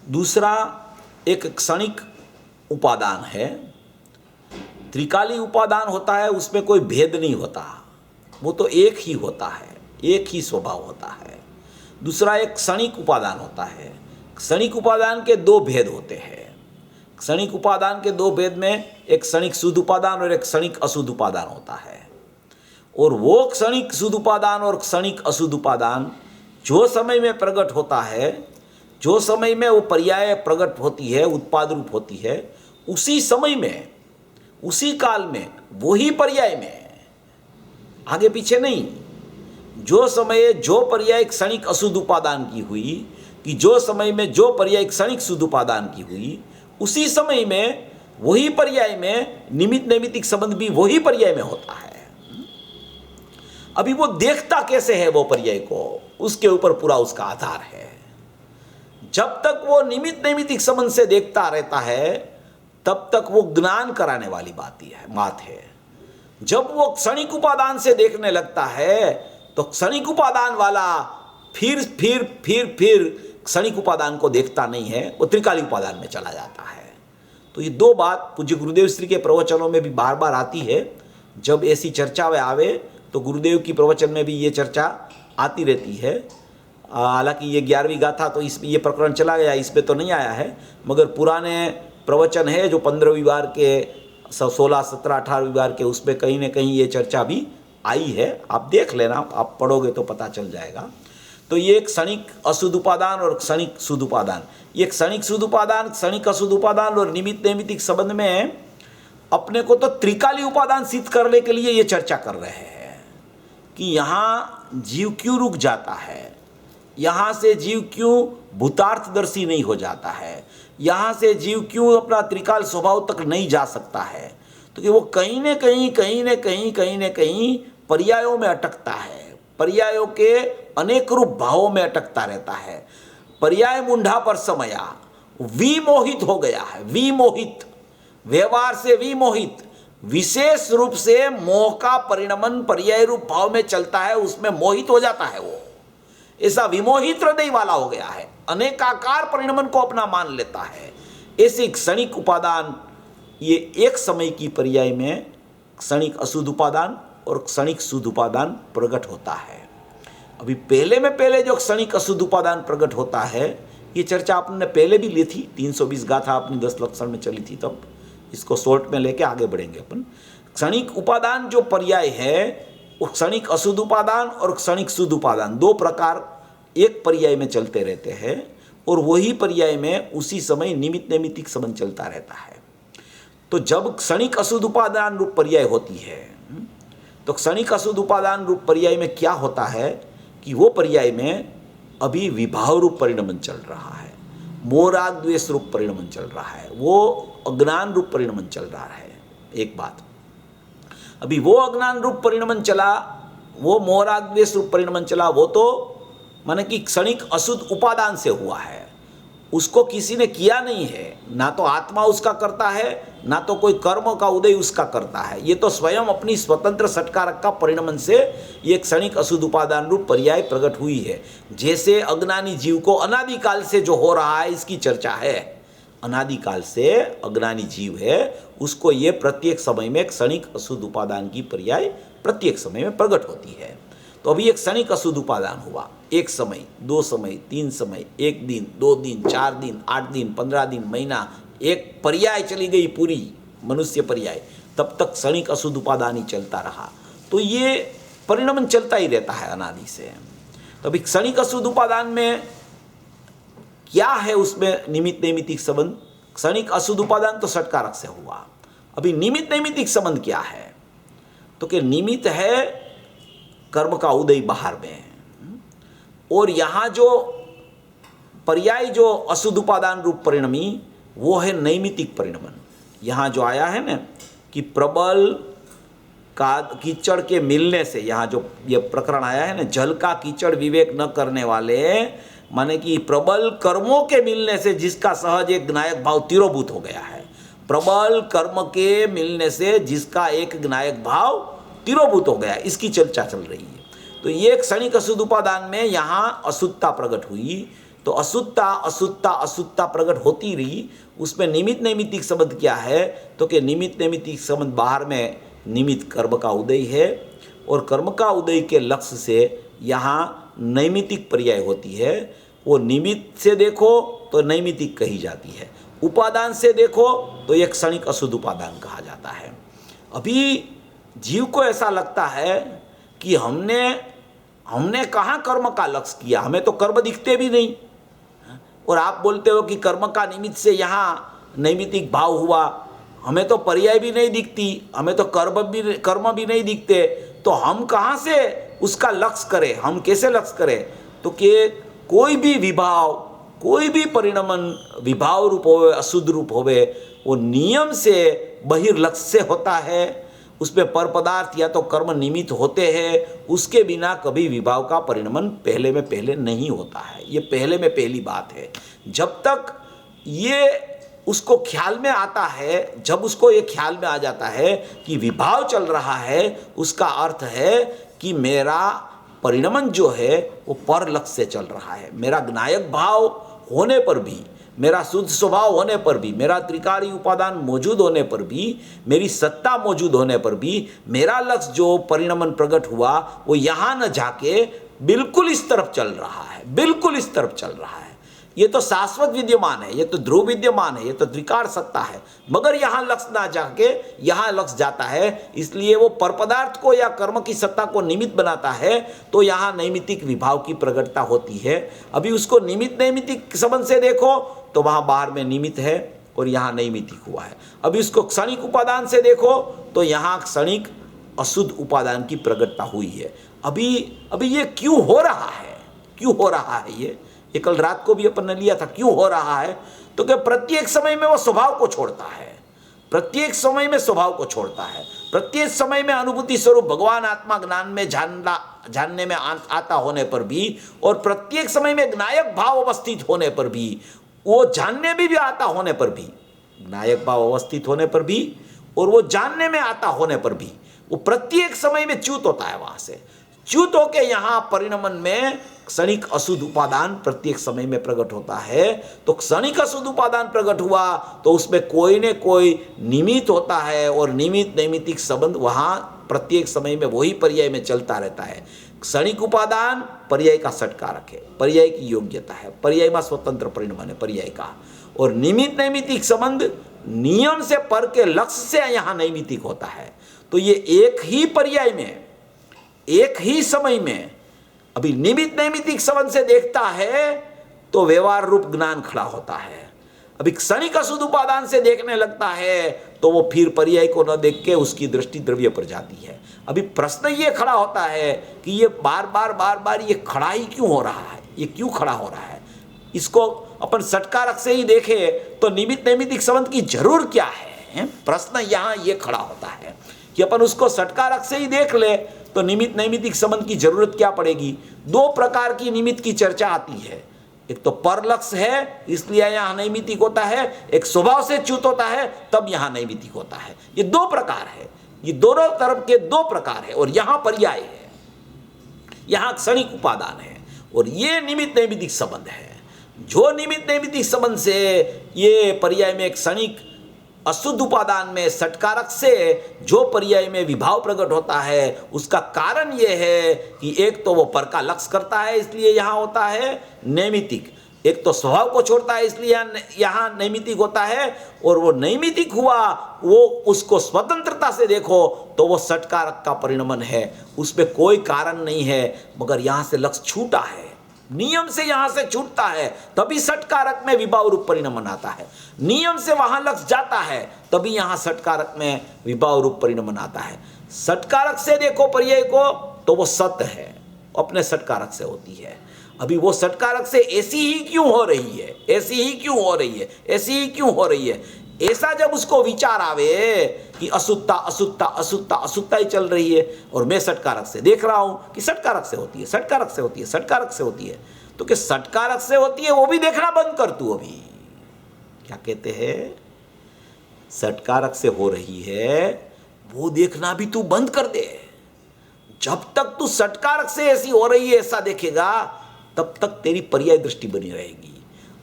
दूसरा एक क्षणिक उपादान है। त्रिकाली उपादान होता है, उसमें कोई भेद नहीं होता, वो तो एक ही होता है, एक ही स्वभाव होता है। दूसरा एक क्षणिक उपादान होता है। क्षणिक उपादान के 2 भेद होते हैं। क्षणिक उपादान के 2 भेद में एक क्षणिक शुद्ध उपादान और एक क्षणिक अशुद्ध उपादान होता है। और वो क्षणिक शुद्ध उपादान और क्षणिक अशुद्ध उपादान जो समय में प्रकट होता है, जो समय में वो पर्याय प्रकट होती है, उत्पाद रूप होती है, उसी समय में, उसी काल में, वही पर्याय में, आगे पीछे नहीं। जो समय जो पर्याय क्षणिक अशुद्ध उपादान की हुई, कि जो समय में जो पर्याय क्षणिक शुद्ध उपादान की हुई, उसी समय में वही पर्याय में निमित्त नैमित्तिक संबंध भी वही पर्याय में होता है। अभी वो देखता कैसे है वो पर्याय को, उसके ऊपर पूरा उसका आधार है। जब तक वो निमित्त नैमित्तिक संबंध से देखता रहता है तब तक वो ज्ञान कराने वाली बात है। जब वो क्षणिक उपादान से देखने लगता है तो क्षणिक उपादान वाला फिर क्षणिक उपादान को देखता नहीं है, वो त्रिकाली उपादान में चला जाता है। तो ये 2 बात पूज्य गुरुदेव श्री के प्रवचनों में भी बार बार आती है। जब ऐसी चर्चा में आवे तो गुरुदेव की प्रवचन में भी ये चर्चा आती रहती है। हालांकि ये 11वीं गाथा तो इसमें ये प्रकरण चला गया, इसमें तो नहीं आया है, मगर पुराने प्रवचन है जो 15वीं बार के, 16, 17, 18वीं बार के, उसमें कहीं न कहीं ये चर्चा भी आई है। आप देख लेना, आप पढ़ोगे तो पता चल जाएगा। तो ये क्षणिक अशुद्ध उपादान और क्षणिक शुद्ध उपादान, ये क्षणिक शुद्ध उपादान, क्षणिक अशुद्ध उपादान और निमित्त नैमित्तिक संबंध में अपने को तो त्रिकाली उपादान सिद्ध करने के लिए ये चर्चा कर रहे हैं कि यहाँ जीव क्यों रुक जाता है, यहाँ से जीव क्यों भूतार्थदर्शी नहीं हो जाता है, यहाँ से जीव क्यों अपना त्रिकाल स्वभाव तक नहीं जा सकता है। तो कि वो कहीं न कहीं पर्यायों में अटकता है, पर्यायों के अनेक रूप भावों में अटकता रहता है। पर्याय मुंढा पर समया विमोहित हो गया है, विमोहित, व्यवहार से विमोहित, विशेष रूप से मोह का परिणमन पर्याय रूप भाव में चलता है, उसमें मोहित हो जाता है, वो ऐसा विमोहित हृदय वाला हो गया है, अनेकाकार परिणमन को अपना मान लेता है। ऐसे क्षणिक उपादान, ये एक समय की पर्याय में क्षणिक अशुद्ध उपादान और क्षणिक शुद्ध उपादान प्रकट होता है। अभी पहले जो क्षणिक अशुद्ध उपादान प्रकट होता है, ये चर्चा आपने पहले भी ली थी, 320 गाथा अपनी 10 लक्षण में चली थी, तब इसको शॉर्ट में लेके आगे बढ़ेंगे अपन। क्षणिक उपादान जो पर्याय है, वो क्षणिक अशुद्ध उपादान और क्षणिक शुद्ध उपादान, दो प्रकार एक पर्याय में चलते रहते हैं, और वही पर्याय में उसी समय निमित्त नैमित्तिक संबंध चलता रहता है। तो जब क्षणिक अशुद्ध उपादान रूप पर्याय होती है, तो क्षणिक अशुद्ध उपादान रूप पर्याय में क्या होता है कि वो पर्याय में अभी विभाव रूप परिणमन चल रहा है, मोह राग द्वेष रूप परिणमन चल रहा है, वो अज्ञान रूप परिणमन चल रहा है। एक बात, अभी वो अज्ञान रूप परिणमन चला, वो मोह राग द्वेष रूप परिणमन चला, वो तो माने कि क्षणिक अशुद्ध उपादान से हुआ है, उसको किसी ने किया नहीं है, ना तो आत्मा उसका करता है, ना तो कोई कर्म का उदय उसका करता है, ये तो स्वयं अपनी स्वतंत्र सटकारक का परिणमन से ये क्षणिक अशुद्ध उपादान रूप पर्याय प्रकट हुई है। जैसे अज्ञानी जीव को अनादिकाल से जो हो रहा है, इसकी चर्चा है, अनादिकाल से अज्ञानी जीव है, उसको ये प्रत्येक समय में क्षणिक अशुद्ध उपादान की पर्याय प्रत्येक समय में प्रकट होती है। तो अभी एक क्षणिक अशुद्ध उपादान हुआ, एक समय, दो समय, तीन समय, एक दिन, दो दिन, 4 दिन, 8 दिन, 15 दिन, महीना, एक पर्याय चली गई पूरी मनुष्य पर्याय, तब तक क्षणिक अशुद्ध उपादान ही चलता रहा। तो ये परिणमन चलता ही रहता है अनादि से। तो अभी क्षणिक अशुद्ध उपादान में क्या है, उसमें निमित्त नैमित्तिक संबंध। क्षणिक अशुद्ध उपादान तो षटकारक से हुआ, अभी निमित्त नैमित्तिक संबंध क्या है, तो कि निमित्त है कर्म का उदय बाहर में, और यहाँ जो पर्याय जो अशुद्ध उपादान रूप परिणमी, वो है नैमित्तिक परिणमन। यहाँ जो आया है ना कि प्रबल का कीचड़ के मिलने से, यहाँ जो ये प्रकरण आया है ना, जल का कीचड़ विवेक न करने वाले, माने कि प्रबल कर्मों के मिलने से जिसका सहज एक ज्ञायक भाव तिरोभूत हो गया है, प्रबल कर्म के मिलने से जिसका एक ज्ञायक भाव तिरोभूत हो गया, इसकी चर्चा चल रही है। तो ये क्षणिक अशुद्ध उपादान में यहाँ अशुद्धता प्रकट हुई, तो अशुद्धता प्रकट होती रही, उसमें निमित्त नैमित्तिक संबंध क्या है, तो कि निमित्त नैमित्तिक संबंध बाहर में निमित्त कर्म का उदय है, और कर्म का उदय के लक्ष्य से यहाँ नैमित्तिक पर्याय होती है। वो निमित्त से देखो तो नैमित्तिक कही जाती है, उपादान से देखो तो एक क्षणिक अशुद्ध उपादान कहा जाता है। अभी जीव को ऐसा लगता है कि हमने कहाँ कर्म का लक्ष्य किया, हमें तो कर्म दिखते भी नहीं, और आप बोलते हो कि कर्म का निमित्त से यहाँ नैमित्तिक भाव हुआ, हमें तो पर्याय भी नहीं दिखती, हमें तो कर्म भी नहीं दिखते, तो हम कहाँ से उसका लक्ष्य करें, हम कैसे लक्ष्य करें। तो कि कोई भी विभाव, कोई भी परिणमन विभाव रूप होवे, अशुद्ध रूप होवे, वो नियम से बहिर्लक्ष्य से होता है, उसमें पर पदार्थ या तो कर्म निमित्त होते हैं, उसके बिना कभी विभाव का परिणमन पहले नहीं होता है। ये पहले में पहली बात है। जब तक ये उसको ख्याल में आता है, जब उसको ये ख्याल में आ जाता है कि विभाव चल रहा है, उसका अर्थ है कि मेरा परिणमन जो है वो पर लक्ष्य से चल रहा है। मेरा ज्ञायक भाव होने पर भी, मेरा शुद्ध स्वभाव होने पर भी, मेरा त्रिकारी उपादान मौजूद होने पर भी, मेरी सत्ता मौजूद होने पर भी, मेरा लक्ष्य जो परिणमन प्रकट हुआ वो यहाँ न जाके बिल्कुल इस तरफ चल रहा है, बिल्कुल इस तरफ चल रहा है। ये तो शाश्वत विद्यमान है, ये तो ध्रुव विद्यमान है, ये तो त्रिकार सत्ता है, मगर यहाँ लक्ष्य ना जाके यहाँ लक्ष्य जाता है, इसलिए वो पर पदार्थ को या कर्म की सत्ता को निमित्त बनाता है, तो यहाँ नैमित्तिक विभाव की प्रकटता होती है। अभी उसको निमित्त नैमित्तिक संबंध से देखो तो वहाँ बाहर में निमित्त है और यहाँ नैमित्तिक हुआ है। अभी उसको क्षणिक उपादान से देखो तो यहाँ क्षणिक अशुद्ध उपादान की प्रकटता हुई है। अभी ये क्यों हो रहा है, क्यों हो रहा है ये कल रात को भी अपन ने लिया था। क्यों हो रहा है, तो कि प्रत्येक समय में वो स्वभाव को छोड़ता है, प्रत्येक समय में स्वभाव को छोड़ता है, प्रत्येक समय में अनुभूति स्वरूप भगवान आत्मा ज्ञान में जानने में आता होने पर भी, और प्रत्येक समय में ज्ञायक भाव अवस्थित होने पर भी, वो जानने भी आता होने पर भी, ज्ञायक भाव अवस्थित होने पर भी और वो जानने में आता होने पर भी वो प्रत्येक समय में च्युत होता है। वहां से च्युत होके यहाँ परिणमन में क्षणिक अशुद्ध उपादान प्रत्येक समय में प्रकट होता है। तो क्षणिक अशुद्ध उपादान प्रकट हुआ तो उसमें कोई न कोई निमित्त होता है और निमित्त नैमित्तिक संबंध वहाँ प्रत्येक समय में वही पर्याय में चलता रहता है। क्षणिक उपादान पर्याय का षटकारक है, पर्याय की योग्यता है, पर्याय में स्वतंत्र परिणमन है पर्याय का। और निमित्त नैमित्तिक संबंध नियम से पर के लक्ष्य से यहाँ नैमित्तिक होता है। तो ये एक ही पर्याय में एक ही समय में अभी निमित्त नैमित्तिक संबंध से देखता है तो व्यवहार रूप ज्ञान खड़ा होता है। अभी क्षणिक अशुद्ध उपादान से देखने लगता है तो वो फिर पर्याय को न देख के उसकी दृष्टि द्रव्य पर जाती है। अभी प्रश्न ये खड़ा होता है कि ये बार बार ये खड़ा ही क्यों हो रहा है, ये क्यों खड़ा हो रहा है। इसको अपन षटकारक से ही देखे तो निमित्त नैमित्तिक संबंध की जरूर क्या है। प्रश्न यहाँ ये खड़ा होता है कि अपन उसको षटकारक से ही देख ले तो निमित्त नैमित्तिक संबंध की जरूरत क्या पड़ेगी। दो प्रकार की निमित्त की चर्चा आती है, एक तो परलक्ष्य है इसलिए यहाँ नैमित्तिक होता है, एक स्वभाव से च्युत होता है तब यहाँ नैमित्तिक होता है। ये दो प्रकार है, ये दोनों तरफ के दो प्रकार है। और यहाँ पर्याय है, यहाँ क्षणिक उपादान है और ये निमित्त नैमित्तिक संबंध है। जो निमित्त नैमित्तिक संबंध से ये पर्याय में क्षणिक अशुद्ध उपादान में षटकारक से जो पर्याय में विभाव प्रकट होता है उसका कारण यह है कि एक तो वो पर का लक्ष्य करता है इसलिए यहाँ होता है नैमित्तिक, एक तो स्वभाव को छोड़ता है इसलिए यहाँ नैमित्तिक होता है। और वो नैमित्तिक हुआ वो उसको स्वतंत्रता से देखो तो वो षटकारक का परिणमन है, उसमें कोई कारण नहीं है। मगर यहाँ से लक्ष्य छूटा है, नियम से यहाँ से छूटता है तभी षटकारक में विभाव रूप परिणमन आता है। नियम से वहां लक्ष्य जाता है तभी यहाँ षटकारक में विभाव रूप परिणमन आता है। षटकारक से देखो पर्याय को तो वो सत्य है, अपने षटकारक से होती है। अभी वो षटकारक से ऐसी ही क्यों हो रही है, ऐसी ही क्यों हो रही है, ऐसी ही क्यों हो रही है। ऐसा जब उसको विचार आवे कि अशुद्धता अशुद्धता अशुद्धता अशुद्धता ही चल रही है और मैं षटकारक से देख रहा हूं कि षटकारक से होती है, षटकारक से होती है, षटकारक से होती है, तो कि षटकारक से होती है वो भी देखना बंद कर तू। अभी क्या कहते हैं, षटकारक से हो रही है वो देखना भी तू बंद कर दे। जब तक तू षटकारक से ऐसी हो रही है ऐसा देखेगा तब तक तेरी पर्याय दृष्टि बनी रहेगी।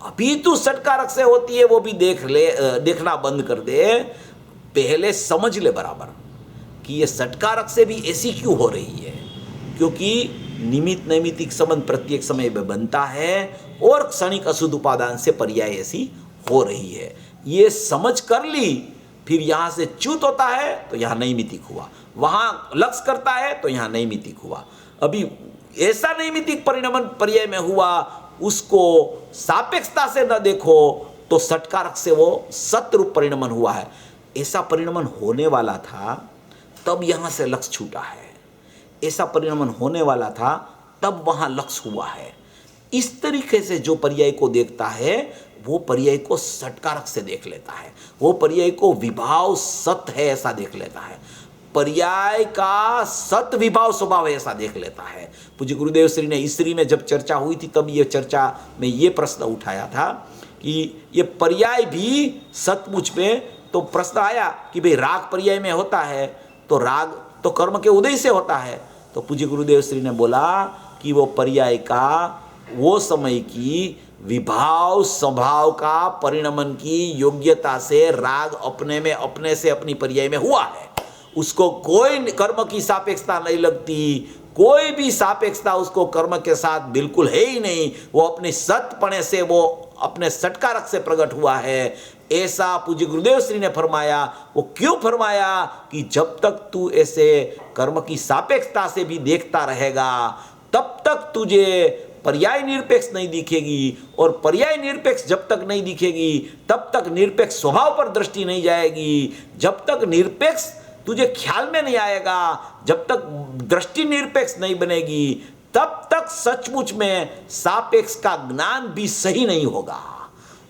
अभी तू षटकारक से होती है वो भी देखना बंद कर दे। पहले समझ ले बराबर कि ये षटकारक से भी ऐसी क्यों हो रही है, क्योंकि निमित्त नैमित्तिक संबंध प्रत्येक समय में बनता है और क्षणिक अशुद्ध उपादान से पर्याय ऐसी हो रही है। ये समझ कर ली, फिर यहाँ से च्युत होता है तो यहाँ नैमित्तिक हुआ, वहाँ लक्ष्य करता है तो यहाँ नैमित्तिक हुआ। अभी ऐसा नैमित्तिक परिणमन पर्याय में हुआ उसको सापेक्षता से न देखो तो षटकारक से वो सतरूप परिणमन हुआ है। ऐसा परिणमन होने वाला था तब यहाँ से लक्ष्य छूटा है, ऐसा परिणमन होने वाला था तब वहाँ लक्ष्य हुआ है। इस तरीके से जो पर्याय को देखता है वो पर्याय को षटकारक से देख लेता है, वो पर्याय को विभाव सत है ऐसा देख लेता है, पर्याय का सत विभाव स्वभाव ऐसा देख लेता है। पूज्य गुरुदेव श्री ने स्त्री में जब चर्चा हुई थी तब ये चर्चा में ये प्रश्न उठाया था कि ये पर्याय भी सचमुच में, तो प्रश्न आया कि भाई राग पर्याय में होता है तो राग तो कर्म के उदय से होता है। तो पूज्य गुरुदेव श्री ने बोला कि वो पर्याय का वो समय की विभाव स्वभाव का परिणमन की योग्यता से राग अपने में अपने से अपनी पर्याय में हुआ है, उसको कोई कर्म की सापेक्षता नहीं लगती, कोई भी सापेक्षता उसको कर्म के साथ बिल्कुल है ही नहीं, वो अपनी सतपणे से वो अपने षटकारक से प्रकट हुआ है। ऐसा पूज्य गुरुदेव श्री ने फरमाया। वो क्यों फरमाया कि जब तक तू ऐसे कर्म की सापेक्षता से भी देखता रहेगा तब तक तुझे पर्याय निरपेक्ष नहीं दिखेगी, और पर्याय निरपेक्ष जब तक नहीं दिखेगी तब तक निरपेक्ष स्वभाव पर दृष्टि नहीं जाएगी। जब तक निरपेक्ष तुझे ख्याल में नहीं आएगा, जब तक दृष्टि निरपेक्ष नहीं बनेगी तब तक सचमुच में सापेक्ष का ज्ञान भी सही नहीं होगा।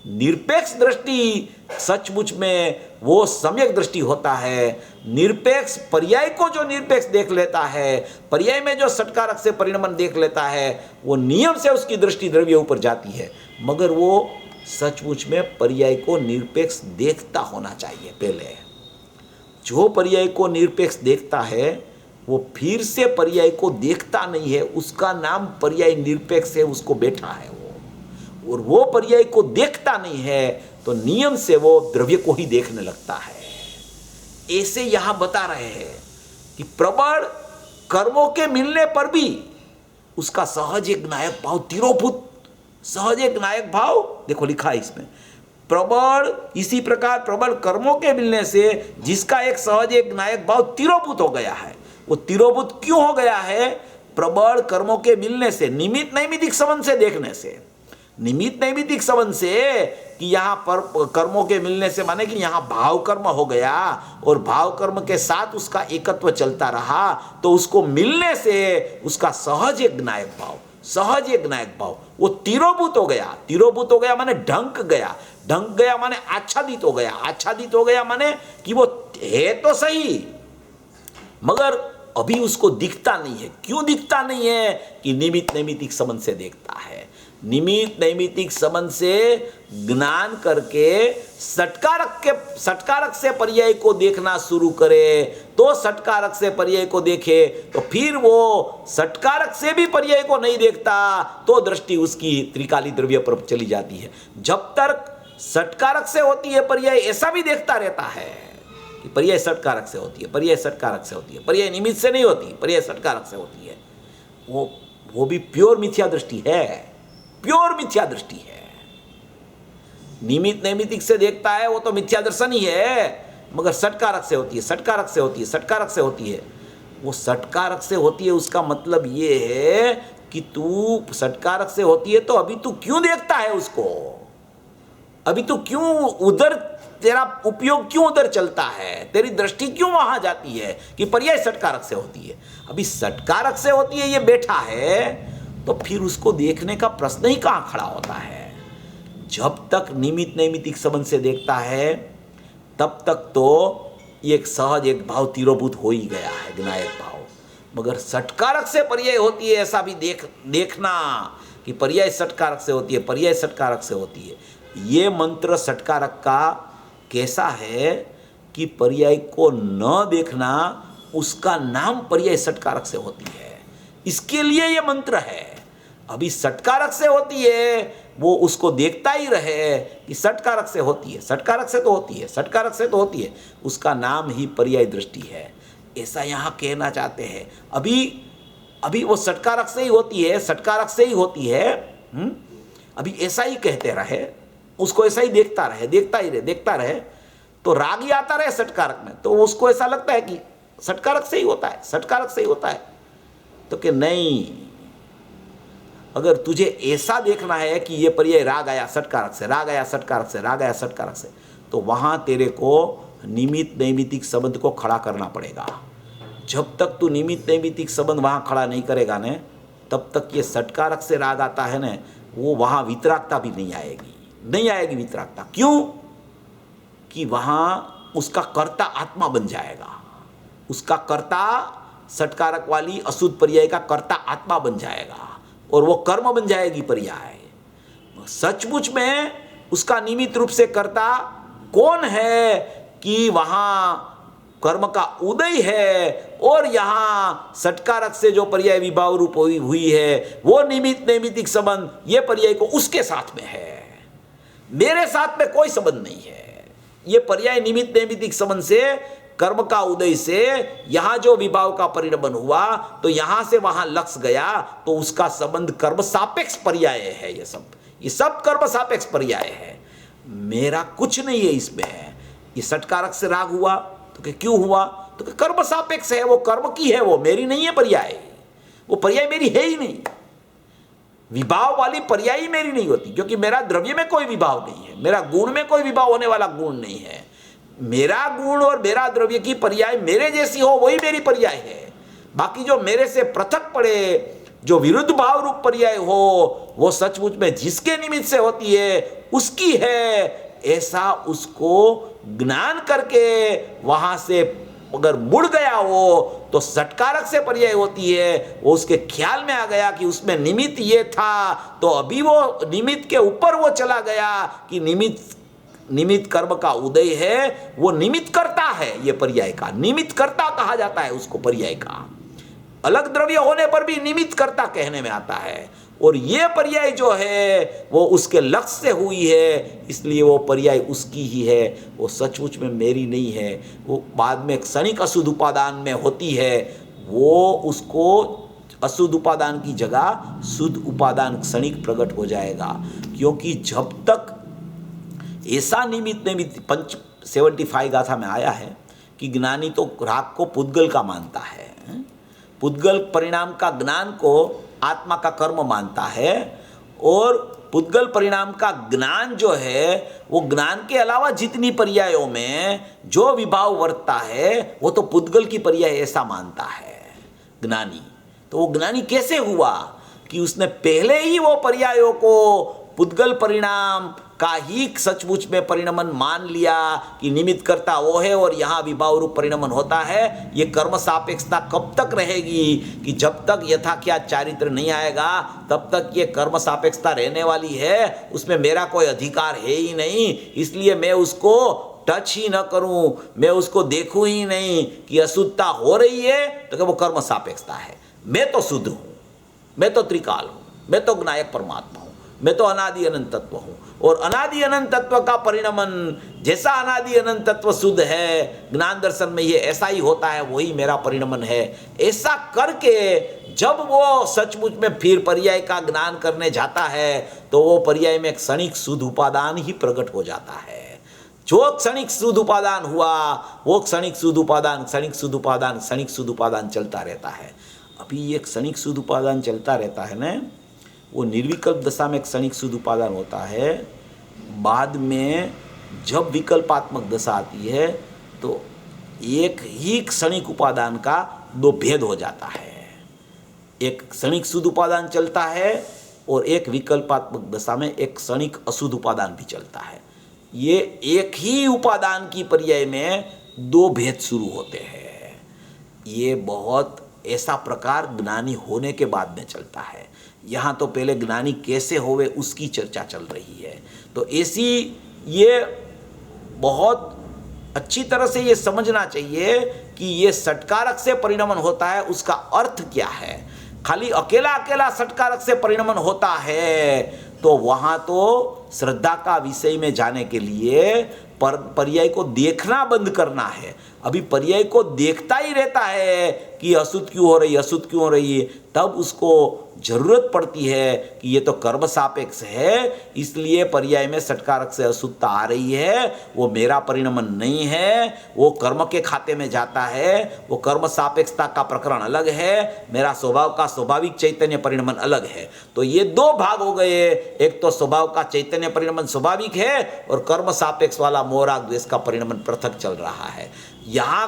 निरपेक्ष दृष्टि सचमुच में वो सम्यक दृष्टि होता है। निरपेक्ष पर्याय को जो निरपेक्ष देख लेता है, पर्याय में जो षटकारक से परिणमन देख लेता है, वो नियम से उसकी दृष्टि द्रव्य ऊपर जाती है, मगर वो सचमुच में पर्याय को निरपेक्ष देखता होना चाहिए पहले। जो पर्याय को निरपेक्ष देखता है वो फिर से पर्याय को देखता नहीं है, उसका नाम पर्याय निरपेक्ष है, उसको बैठा है वो। और वो पर्याय को देखता नहीं है तो नियम से वो द्रव्य को ही देखने लगता है। ऐसे यहां बता रहे हैं कि प्रबल कर्मों के मिलने पर भी उसका सहज एक नायक भाव तिरोभूत, सहज एक नायक भाव देखो लिखा है इसमें, प्रबल इसी प्रकार प्रबल कर्मों के मिलने से जिसका एक सहज एक नायक भाव तिरोभूत हो गया है। वो तिरोभूत क्यों हो गया है? प्रबल कर्मों के मिलने से, निमित्त नैमित्तिक संबंध से देखने से, निमित्त नैमित्तिक संबंध से कि यहाँ पर कर्मों के मिलने से माने कि यहाँ भाव कर्म हो गया और भाव कर्म के साथ उसका एकत्व चलता रहा, तो उसको मिलने से उसका सहज एक नायक भाव, सहज एक नायक भाव वो तिरोभूत हो गया। तिरोभूत हो गया माने ढंक गया, ढंक गया माने आच्छादित हो गया, आच्छादित हो गया माने कि वो है तो सही मगर अभी उसको दिखता नहीं है। क्यों दिखता नहीं है? कि निमित्त नैमित्तिक संबंध से देखता है। निमित्त नैमित्तिक संबंध से ज्ञान करके षटकारक से पर्याय को देखना शुरू करे, तो षटकारक से पर्याय को देखे तो फिर वो षटकारक से भी पर्याय को नहीं देखता तो दृष्टि उसकी त्रिकाली द्रव्य पर चली जाती है। जब तक षटकारक से होती है पर्याय ऐसा भी देखता रहता है कि पर्याय षटकारक से होती है, पर्याय षटकारक से होती है, पर्याय निमित्त से नहीं होती, पर्याय षटकारक से होती है। वो भी प्योर मिथ्या दृष्टि है, प्योर मिथ्या दृष्टि है। निमित्त नैमित्तिक से देखता है वो तो मिथ्या दर्शन ही है, मगर षटकारक से होती है, षटकारक से होती है, षटकारक से होती है। वो षटकारक से होती है उसका मतलब ये है कि तू षटकारक से होती है तो अभी तू क्यों देखता है उसको, अभी तू क्यों उधर, तेरा उपयोग क्यों उधर चलता है, तेरी दृष्टि क्यों वहां जाती है कि पर्याय षटकारक से होती है। अभी षटकारक से होती है ये बैठा है तो फिर उसको देखने का प्रश्न ही कहां खड़ा होता है। जब तक निमित्त नैमित्तिक संबंध से देखता है तब तक तो एक सहज एक भाव तिरोभूत हो ही गया है, नायक भाव। मगर षटकारक से पर्याय होती है ऐसा भी देखना कि पर्याय षटकारक से होती है, पर्याय षटकारक से होती है। ये मंत्र षटकारक का कैसा है कि पर्याय को न देखना उसका नाम पर्याय षटकारक से होती है, इसके लिए ये मंत्र है। अभी षटकारक से होती है वो उसको देखता ही रहे कि षटकारक से होती है, षटकारक से तो होती है, षटकारक से तो होती है, उसका नाम ही पर्याय दृष्टि है, ऐसा यहाँ कहना चाहते हैं। अभी वो षटकारक से ही होती है, षटकारक से ही होती है। अभी ऐसा ही कहते रहे, उसको ऐसा ही देखता रहे, देखता ही रहे, देखता रहे तो राग ही आता रहे षटकारक में, तो उसको ऐसा लगता है कि षटकारक से ही होता है, षटकारक से ही होता है। तो कि नहीं, अगर तुझे ऐसा देखना है कि ये पर्याय राग आया षटकारक से, राग आया षटकारक से, राग आया षटकारक से, तो वहां तेरे को निमित्त नैमित्तिक संबंध को खड़ा करना पड़ेगा। जब तक तू निमित्त नैमित्तिक संबंध वहां खड़ा नहीं करेगा ने, तब तक ये षटकारक से राग आता है ना, वो वहां वितरागता भी नहीं आएगी, नहीं आएगी वितरागता। क्यों? कि वहां उसका कर्ता आत्मा बन जाएगा, उसका कर्ता षटकारक वाली अशुद्ध पर्याय का कर्ता आत्मा बन जाएगा और वो कर्म बन जाएगी पर्याय। सचमुच में उसका निमित्त रूप से कर्ता कौन है कि वहां कर्म का उदय है और यहाँ षटकारक से जो पर्याय विभाव रूप हुई है वो निमित्त नैमित्तिक संबंध ये पर्याय को उसके साथ में है, मेरे साथ में कोई संबंध नहीं है। ये पर्याय निमित्त नैमित्तिक संबंध से कर्म का उदय से यहाँ जो विभाव का परिणमन हुआ तो यहाँ से वहां लक्ष्य गया, तो उसका संबंध कर्म सापेक्ष पर्याय है। ये सब कर्म सापेक्ष पर्याय है, मेरा कुछ नहीं है इसमें। ये षटकारक से राग हुआ तो कि क्यों हुआ, तो कि कर्म सापेक्ष है, वो कर्म की है, वो मेरी नहीं है पर्याय, वो पर्याय मेरी है ही नहीं। विभाव वाली पर्याय ही मेरी नहीं होती, क्योंकि मेरा द्रव्य में कोई विभाव नहीं है, मेरा गुण में कोई विभाव होने वाला गुण नहीं है। मेरा गुण और मेरा द्रव्य की पर्याय मेरे जैसी हो वही मेरी पर्याय है। बाकी जो मेरे से पृथक पड़े, जो विरुद्ध भाव रूप पर्याय हो, वो सचमुच में जिसके निमित्त से होती है उसकी है, ऐसा उसको ज्ञान करके वहां से अगर मुड़ गया हो तो षटकारक से पर्याय होती है, वो उसके ख्याल में आ गया कि उसमें निमित्त ये था, तो अभी वो निमित्त के ऊपर वो चला गया कि निमित्त निमित्त कर्म का उदय है, वो निमित्त करता है। ये पर्याय का निमित्त कर्ता कहा जाता है उसको, पर्याय का। अलग द्रव्य होने पर भी निमित्त कर्ता कहने में आता है। और ये पर्याय जो है वो उसके लक्ष्य से हुई है, इसलिए वो पर्याय उसकी ही है, वो सचमुच में मेरी नहीं है। वो बाद में क्षणिक अशुद्ध उपादान में होती है, वो उसको अशुद्ध उपादान की जगह शुद्ध उपादान क्षणिक प्रकट हो जाएगा। क्योंकि जब तक ऐसा निमित्त 75 गाथा में आया है कि ज्ञानी तो राग को पुद्गल का मानता है, पुद्गल परिणाम का ज्ञान को आत्मा का कर्म मानता है, और पुद्गल परिणाम का ज्ञान जो है वो ज्ञान के अलावा जितनी पर्यायों में जो विभाव वर्तता है वो तो पुद्गल की पर्याय ऐसा मानता है ज्ञानी। तो वो ज्ञानी कैसे हुआ कि उसने पहले ही वो पर्यायों को पुद्गल परिणाम का ही सचमुच में परिणमन मान लिया कि निमित्त करता वो है और यहाँ विभाव रूप परिणमन होता है। ये कर्म सापेक्षता कब तक रहेगी कि जब तक यथाख्यात चारित्र नहीं आएगा तब तक ये कर्म सापेक्षता रहने वाली है, उसमें मेरा कोई अधिकार है ही नहीं। इसलिए मैं उसको टच ही न करूं, मैं उसको देखूं ही नहीं कि अशुद्धता हो रही है तो वो कर्म सापेक्षता है। मैं तो शुद्ध हूं, मैं तो त्रिकाल हूं, मैं तो ज्ञायक परमात्मा हूं, मैं तो अनादि अनंत तत्व हूं। और अनादि अनंत तत्व का परिणमन जैसा अनादि अनंत तत्व शुद्ध है, ज्ञान दर्शन में ये ऐसा ही होता है, वही मेरा परिणमन है। ऐसा करके जब वो सचमुच में फिर पर्याय का ज्ञान करने जाता है तो वो पर्याय में क्षणिक शुद्ध उपादान ही प्रकट हो जाता है। जो क्षणिक शुद्ध उपादान हुआ वो क्षणिक शुद्ध उपादान, क्षणिक शुद्ध उपादान, क्षणिक शुद्ध उपादान चलता रहता है। अभी ये क्षणिक शुद्ध उपादान चलता रहता है ना, वो निर्विकल्प दशा में क्षणिक शुद्ध उपादान होता है। बाद में जब विकल्पात्मक दशा आती है तो एक ही क्षणिक उपादान का दो भेद हो जाता है। एक क्षणिक शुद्ध उपादान चलता है और एक विकल्पात्मक दशा में एक क्षणिक अशुद्ध उपादान भी चलता है। ये एक ही उपादान की पर्याय में दो भेद शुरू होते हैं। ये बहुत ऐसा प्रकार ज्ञानी होने के बाद में चलता है। यहाँ तो पहले ज्ञानी कैसे होवे उसकी चर्चा चल रही है। तो ऐसी ये बहुत अच्छी तरह से ये समझना चाहिए कि ये षटकारक से परिणमन होता है, उसका अर्थ क्या है। खाली अकेला अकेला षटकारक से परिणमन होता है तो वहाँ तो श्रद्धा का विषय में जाने के लिए पर्याय को देखना बंद करना है। अभी पर्याय को देखता ही रहता है कि अशुद्ध क्यों हो रही, अशुद्ध क्यों हो रही है, तब उसको जरूरत पड़ती है कि ये तो कर्म सापेक्ष है, इसलिए पर्याय में षटकारक से अशुद्धता आ रही है, वो मेरा परिणमन नहीं है, वो कर्म के खाते में जाता है। वो कर्म सापेक्षता का प्रकरण अलग है, मेरा स्वभाव का स्वाभाविक चैतन्य परिणमन अलग है। तो ये दो भाग हो गए, एक तो स्वभाव का चैतन्य परिणमन स्वाभाविक है और कर्म सापेक्ष वाला मोहराग द्वेष का परिणमन पृथक चल रहा है। यहाँ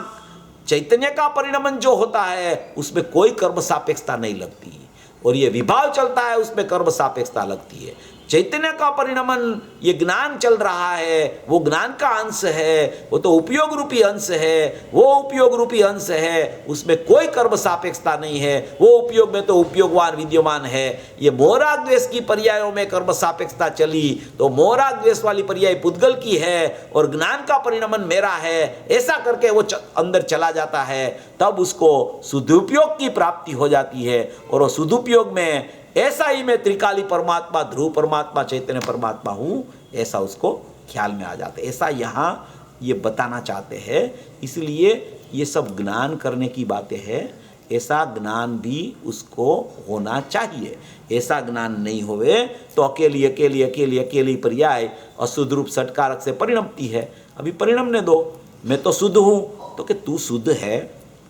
चैतन्य का परिणमन जो होता है उसमें कोई कर्म सापेक्षता नहीं लगती और ये विभाव चलता है उसमें कर्म सापेक्षता लगती है। चैतन्य का परिणमन ये ज्ञान चल रहा है, वो ज्ञान का अंश है, वो तो उपयोग रूपी अंश है, वो उपयोग रूपी अंश है, उसमें कोई कर्म सापेक्षता नहीं है, वो उपयोग में तो उपयोगवान विद्यमान है। ये मोहराग द्वेष की पर्यायों में कर्म सापेक्षता चली तो मोहराग द्वेष वाली पर्याय पुद्गल की है और ज्ञान का परिणमन मेरा है, ऐसा करके वो अंदर चला जाता है। तब उसको सदुपयोग की प्राप्ति हो जाती है और वो सदुपयोग में ऐसा ही मैं त्रिकाली परमात्मा, ध्रुव परमात्मा, चैतन्य परमात्मा हूँ, ऐसा उसको ख्याल में आ जाता है। ऐसा यहाँ ये बताना चाहते हैं, इसलिए ये सब ज्ञान करने की बातें हैं। ऐसा ज्ञान भी उसको होना चाहिए। ऐसा ज्ञान नहीं होवे तो अकेली अकेली अकेली अकेली पर्याय अशुद्ध रूप षटकारक से परिणमती है। अभी परिणमने दो, मैं तो शुद्ध हूँ, तो कि तू शुद्ध है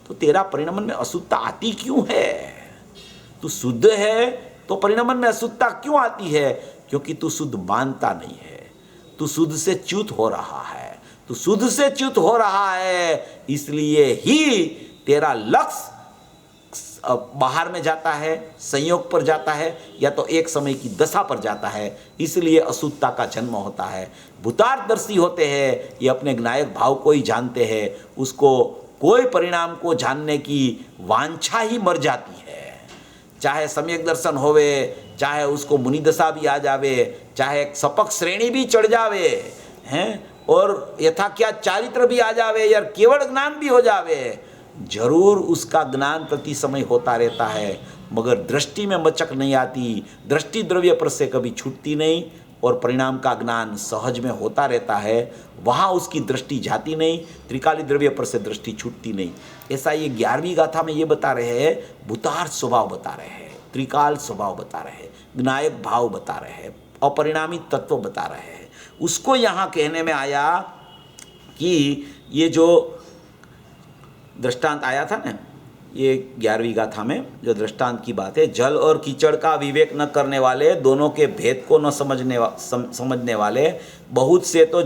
तो तेरा परिणमन में अशुद्धता आती क्यों है? तू शुद्ध है तो परिणमन में अशुद्धता क्यों आती है? क्योंकि तू शुद्ध मानता नहीं है, तू शुद्ध से च्युत हो रहा है। तू शुद्ध से च्युत हो रहा है इसलिए ही तेरा लक्ष्य बाहर में जाता है, संयोग पर जाता है, या तो एक समय की दशा पर जाता है, इसलिए अशुद्धता का जन्म होता है। भूतार्थदर्शी होते हैं, ये अपने ज्ञायक भाव को ही जानते हैं, उसको कोई परिणाम को जानने की वांछा ही मर जाती है। चाहे सम्यक दर्शन होवे, चाहे उसको मुनि दशा भी आ जावे, चाहे सपक श्रेणी भी चढ़ जावे, हैं, और यथा क्या चारित्र भी आ जावे या केवल ज्ञान भी हो जावे, जरूर उसका ज्ञान प्रति समय होता रहता है, मगर दृष्टि में मचक नहीं आती, दृष्टि द्रव्य पर से कभी छूटती नहीं, और परिणाम का ज्ञान सहज में होता रहता है, वहाँ उसकी दृष्टि जाती नहीं, त्रिकाली द्रव्य पर से दृष्टि छूटती नहीं। ऐसा ये 11वीं गाथा में ये बता रहे हैं, भूतार्थ स्वभाव बता रहे हैं, त्रिकाल स्वभाव बता रहे हैं, ज्ञायक भाव बता रहे हैं, अपरिणामी तत्व बता रहे हैं। उसको यहाँ कहने में आया कि ये जो दृष्टांत आया था ना, ये 11वीं गाथा में जो दृष्टांत की बात है, जल और कीचड़ का विवेक न करने वाले, दोनों के भेद को न समझने वाले बहुत से तो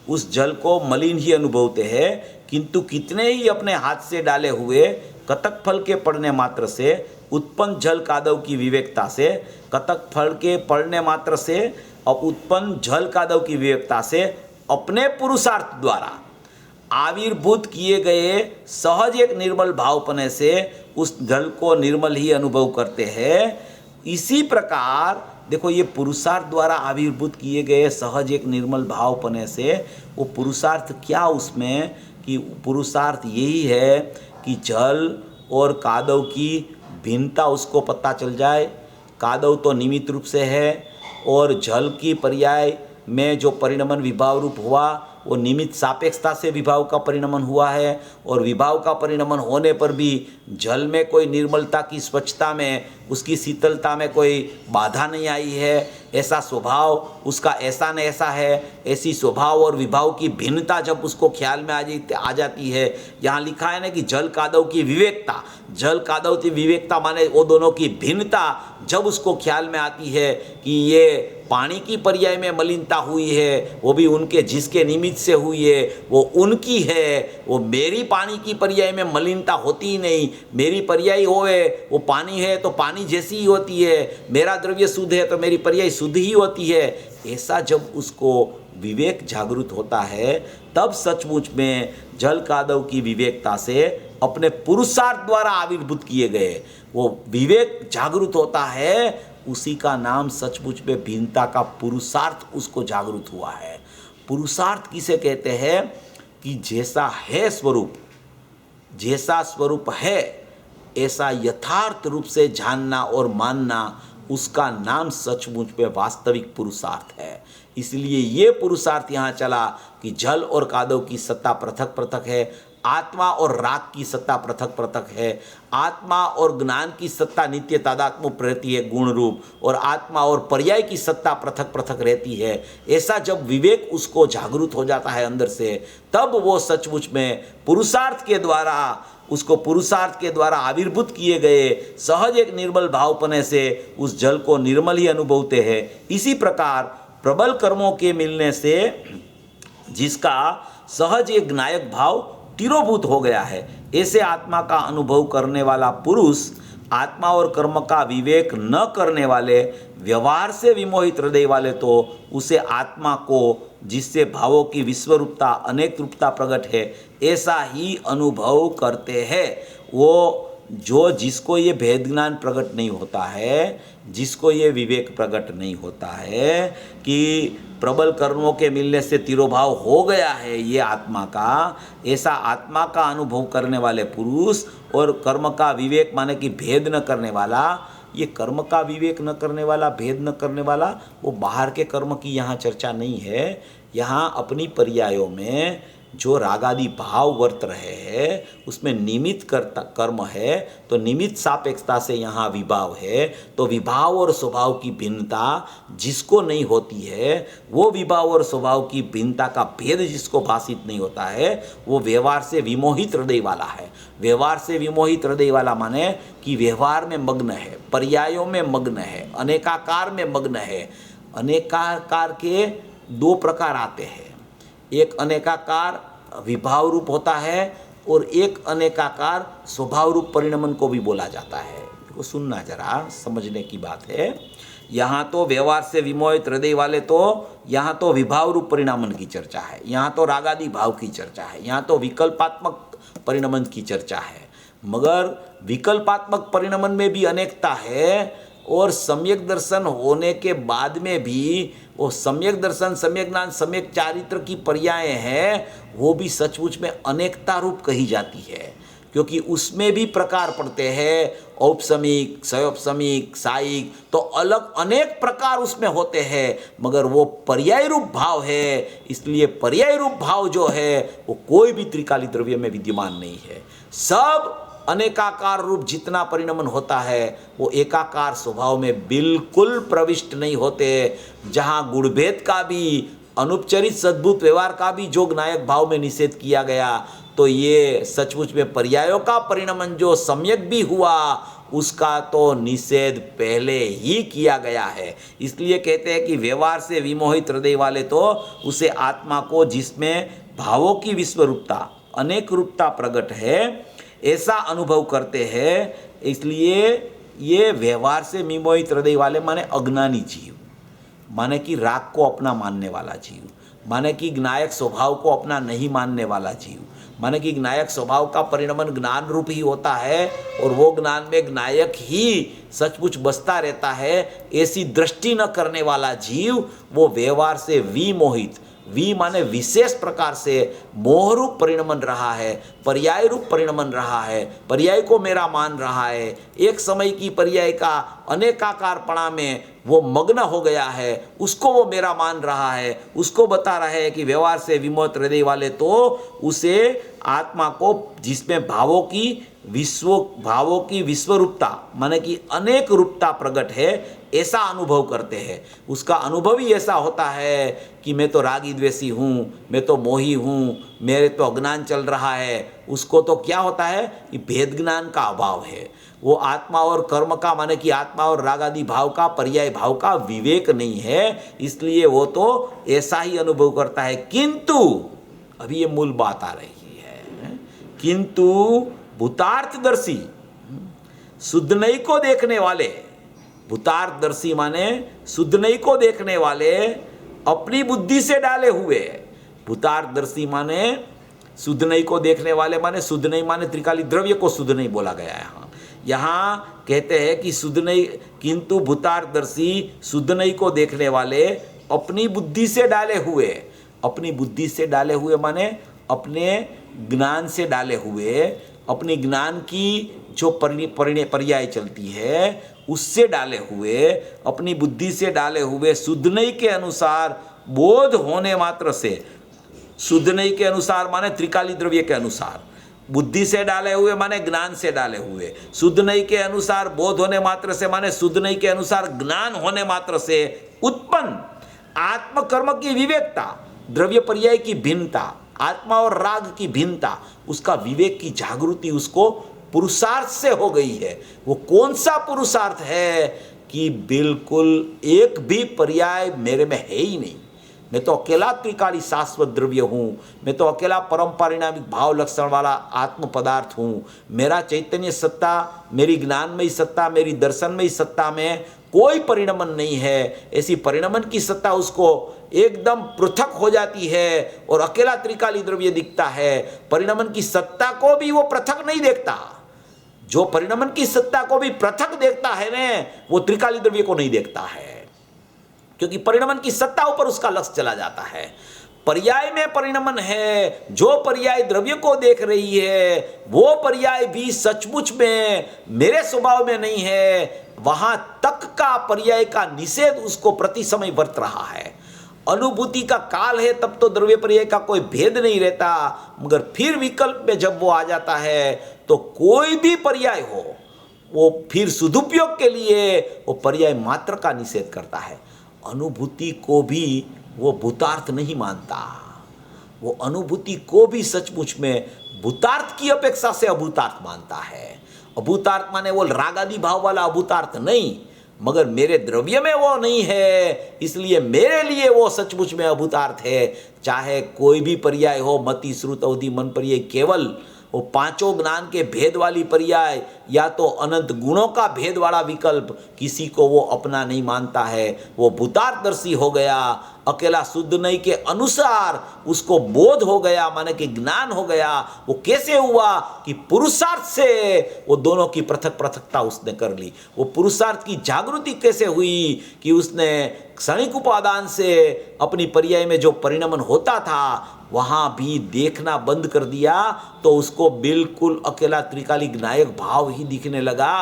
उस जल को मलिन ही अनुभवते हैं, किंतु कितने ही अपने हाथ से डाले हुए कतक फल के पड़ने मात्र से उत्पन्न जल कादव की विवेकता से, कतक फल के पड़ने मात्र से और उत्पन्न जल कादव की विवेकता से अपने पुरुषार्थ द्वारा आविर्भूत किए गए सहज एक निर्मल भावपने से उस जल को निर्मल ही अनुभव करते हैं। इसी प्रकार देखो, ये पुरुषार्थ द्वारा आविर्भूत किए गए सहज एक निर्मल भावपने से, वो पुरुषार्थ क्या उसमें, कि पुरुषार्थ यही है कि जल और कादव की भिन्नता उसको पता चल जाए। कादव तो निमित्त रूप से है, और जल की पर्याय में जो परिणमन विभाव रूप हुआ वो निमित्त सापेक्षता से विभाव का परिणमन हुआ है, और विभाव का परिणमन होने पर भी जल में कोई निर्मलता की स्वच्छता में, उसकी शीतलता में कोई बाधा नहीं आई है। ऐसा स्वभाव उसका ऐसा न ऐसा है, ऐसी स्वभाव और विभाव की भिन्नता जब उसको ख्याल में आ जाती है। यहाँ लिखा है ना कि जल कादव की विवेकता, जल कादव की विवेकता माने वो दोनों की भिन्नता जब उसको ख्याल में आती है कि ये पानी की पर्याय में मलिनता हुई है, वो भी उनके जिसके निमित्त से हुई है वो उनकी है, वो मेरी पानी की पर्याय में मलिनता होती ही नहीं। मेरी पर्याय होए वो पानी है तो पानी जैसी ही होती है, मेरा द्रव्य शुद्ध है तो मेरी पर्याय शुद्ध ही होती है। ऐसा जब उसको विवेक जागृत होता है, तब सचमुच में जल कादव की विवेकता से अपने पुरुषार्थ द्वारा आविर्भूत किए गए वो विवेक जागृत होता है। उसी का नाम सचमुच में भिन्नता का पुरुषार्थ उसको जागृत हुआ है। पुरुषार्थ किसे कहते हैं, कि जैसा है स्वरूप, जैसा स्वरूप है ऐसा यथार्थ रूप से जानना और मानना, उसका नाम सचमुच में वास्तविक पुरुषार्थ है। इसलिए ये पुरुषार्थ यहाँ चला कि जल और कादव की सत्ता पृथक पृथक है, आत्मा और राग की सत्ता पृथक पृथक है, आत्मा और ज्ञान की सत्ता नित्य तादात्म्य रहती है गुण रूप, और आत्मा और पर्याय की सत्ता पृथक पृथक रहती है। ऐसा जब विवेक उसको जागृत हो जाता है अंदर से, तब वो सचमुच में पुरुषार्थ के द्वारा, उसको पुरुषार्थ के द्वारा आविर्भूत किए गए सहज एक निर्मल भावपने से उस जल को निर्मल ही अनुभवते हैं। इसी प्रकार प्रबल कर्मों के मिलने से जिसका सहज एक ज्ञायक भाव तिरोभूत हो गया है, ऐसे आत्मा का अनुभव करने वाला पुरुष आत्मा और कर्म का विवेक न करने वाले, व्यवहार से विमोहित हृदय वाले तो उसे आत्मा को, जिससे भावों की विश्वरूपता अनेक रूपता प्रकट है, ऐसा ही अनुभव करते हैं। वो जो जिसको ये भेद ज्ञान प्रकट नहीं होता है, जिसको ये विवेक प्रकट नहीं होता है कि प्रबल कर्मों के मिलने से तिरोभाव हो गया है ये आत्मा का, ऐसा आत्मा का अनुभव करने वाले पुरुष और कर्म का विवेक माने कि भेद न करने वाला, ये कर्म का विवेक न करने वाला, भेद न करने वाला, वो बाहर के कर्म की यहाँ चर्चा नहीं है। यहाँ अपनी पर्यायों में जो रागादि भाव वर्त रहे हैं उसमें निमित्त कर्म है, तो निमित्त सापेक्षता से यहाँ विभाव है, तो विभाव और स्वभाव की भिन्नता जिसको नहीं होती है, वो विभाव और स्वभाव की भिन्नता का भेद जिसको भाषित नहीं होता है, वो व्यवहार से विमोहित हृदय वाला है। व्यवहार से विमोहित हृदय वाला माने कि व्यवहार में मग्न है, पर्यायों में मग्न है, अनेकाकार में मग्न है। अनेकाकार के दो प्रकार आते हैं, एक अनेकाकार विभाव रूप होता है और एक अनेकाकार स्वभाव रूप परिणमन को भी बोला जाता है। देखो सुनना जरा, समझने की बात है। यहाँ तो व्यवहार से विमोहित हृदय वाले, तो यहाँ तो विभाव रूप परिणामन की चर्चा है, यहाँ तो रागादि भाव की चर्चा है, यहाँ तो विकल्पात्मक परिणमन की चर्चा है। मगर विकल्पात्मक परिणमन में भी अनेकता है, और सम्यक दर्शन होने के बाद में भी वो सम्यक दर्शन, सम्यक ज्ञान, सम्यक चारित्र की पर्याय हैं, वो भी सचमुच में अनेकता रूप कही जाती है, क्योंकि उसमें भी प्रकार पड़ते हैं, औपसमिक, सयोपसमिक, साइक, तो अलग अनेक प्रकार उसमें होते हैं, मगर वो पर्याय रूप भाव है। इसलिए पर्याय रूप भाव जो है वो कोई भी त्रिकाली द्रव्य में विद्यमान नहीं है। सब अनेकाकार रूप जितना परिणमन होता है वो एकाकार स्वभाव में बिल्कुल प्रविष्ट नहीं होते। जहाँ गुणभेद का भी, अनुपचरित सद्भुत व्यवहार का भी जो नायक भाव में निषेध किया गया, तो ये सचमुच में पर्यायों का परिणमन जो सम्यक भी हुआ उसका तो निषेध पहले ही किया गया है। इसलिए कहते हैं कि व्यवहार से विमोहित हृदय वाले तो उसे आत्मा को, जिसमें भावों की विश्वरूपता, अनेक रूपता प्रकट है, ऐसा अनुभव करते हैं। इसलिए ये व्यवहार से विमोहित हृदय वाले माने अज्ञानी जीव, माने कि राग को अपना मानने वाला जीव, माने कि ज्ञायक स्वभाव को अपना नहीं मानने वाला जीव, माने कि ज्ञायक स्वभाव का परिणमन ज्ञान रूप ही होता है और वो ज्ञान में ज्ञायक ही सचमुच बसता रहता है, ऐसी दृष्टि न करने वाला जीव वो व्यवहार से विमोहित, वी माने विशेष प्रकार से मोह रूप परिणमन रहा है, पर्याय रूप परिणमन रहा है, पर्याय को मेरा मान रहा है, एक समय की पर्याय का अनेकाकारपणा में वो मग्न हो गया है, उसको वो मेरा मान रहा है, उसको बता रहा है कि व्यवहार से विमोहित हृदय वाले तो उसे आत्मा को, जिसमें भावों की विश्वरूपता माने कि अनेक रूपता प्रकट है, ऐसा अनुभव करते हैं। उसका अनुभव ही ऐसा होता है कि मैं तो रागी द्वेषी हूँ, मैं तो मोही हूँ, मेरे तो अज्ञान चल रहा है। उसको तो क्या होता है कि भेद ज्ञान का अभाव है। वो आत्मा और कर्म का माने कि आत्मा और राग आदि भाव का, पर्याय भाव का विवेक नहीं है, इसलिए वो तो ऐसा ही अनुभव करता है। किंतु अभी ये मूल बात आ रही है, किंतु भूतार्थदर्शी, शुद्धनई को देखने वाले, भूतार्थदर्शी माने शुद्धनई को देखने वाले, अपनी बुद्धि से डाले हुए, भूतार्थदर्शी माने शुद्धनई को देखने वाले, माने शुद्धनई माने त्रिकाली द्रव्य को शुद्धनई बोला गया है। यहाँ कहते हैं कि शुद्धनई, किंतु भूतार्थदर्शी शुद्धनई को देखने वाले अपनी बुद्धि से डाले हुए, अपनी बुद्धि से डाले हुए माने अपने ज्ञान से डाले हुए, अपनी ज्ञान की जो पर्याय चलती है उससे डाले हुए, अपनी बुद्धि से डाले हुए, शुद्धनई के अनुसार बोध होने मात्र से, शुद्धनई के अनुसार माने त्रिकाली द्रव्य के अनुसार, बुद्धि से डाले हुए माने ज्ञान से डाले हुए, शुद्धनई के अनुसार बोध होने मात्र से माने शुद्धनई के अनुसार ज्ञान होने मात्र से उत्पन्न आत्मकर्म की विवेकता, द्रव्य पर्याय की भिन्नता, आत्मा और राग की भिन्नता, उसका विवेक की जागृति उसको पुरुषार्थ से हो गई है। वो कौन सा पुरुषार्थ है कि बिल्कुल एक भी पर्याय मेरे में है ही नहीं, मैं तो अकेला त्रिकाली शाश्वत द्रव्य हूँ, मैं तो अकेला परम परिणामिक भाव लक्षण वाला आत्म पदार्थ हूँ। मेरा चैतन्य सत्ता, मेरी ज्ञानमयी सत्ता, मेरी दर्शनमयी सत्ता में कोई परिणमन नहीं है। ऐसी परिणमन की सत्ता उसको एकदम पृथक हो जाती है और अकेला त्रिकाली द्रव्य दिखता है। परिणमन की सत्ता को भी वो पृथक नहीं देखता। जो परिणमन की सत्ता को भी पृथक देखता है ना, वो त्रिकाली द्रव्य को नहीं देखता है, क्योंकि परिणमन की सत्ता ऊपर उसका लक्ष्य चला जाता है। पर्याय में परिणमन है, जो पर्याय द्रव्य को देख रही है वो पर्याय भी सचमुच में मेरे स्वभाव में नहीं है, वहां तक का पर्याय का निषेध उसको प्रति समय बरत रहा है। अनुभूति का काल है तब तो द्रव्य पर्याय का कोई भेद नहीं रहता, मगर फिर विकल्प में जब वो आ जाता है तो कोई भी पर्याय हो वो फिर सदुपयोग के लिए वो पर्याय मात्र का निषेध करता है। अनुभूति को भी वो भूतार्थ नहीं मानता, वो अनुभूति को भी सचमुच में भूतार्थ की अपेक्षा से अभूतार्थ मानता है। अभूतार्थ माने वो रागादि भाव वाला अभूतार्थ नहीं, मगर मेरे द्रव्य में वो नहीं है, इसलिए मेरे लिए वो सचमुच में अभूतार्थ है। चाहे कोई भी पर्याय हो, मति, श्रुत, अवधि, मन पर्याय, केवल वो पांचों ज्ञान के भेद वाली पर्याय या तो अनंत गुणों का भेद वाला विकल्प किसी को वो अपना नहीं मानता है, वो भूतार्थदर्शी हो गया। अकेला शुद्ध नहीं के अनुसार उसको बोध हो गया, माने कि ज्ञान हो गया। वो कैसे हुआ कि पुरुषार्थ से वो दोनों की पृथक पृथकता उसने कर ली। वो पुरुषार्थ की जागृति कैसे हुई कि उसने क्षणिक उपादान से अपनी पर्याय में जो परिणमन होता था वहाँ भी देखना बंद कर दिया, तो उसको बिल्कुल अकेला त्रिकाली नायक भाव ही दिखने लगा।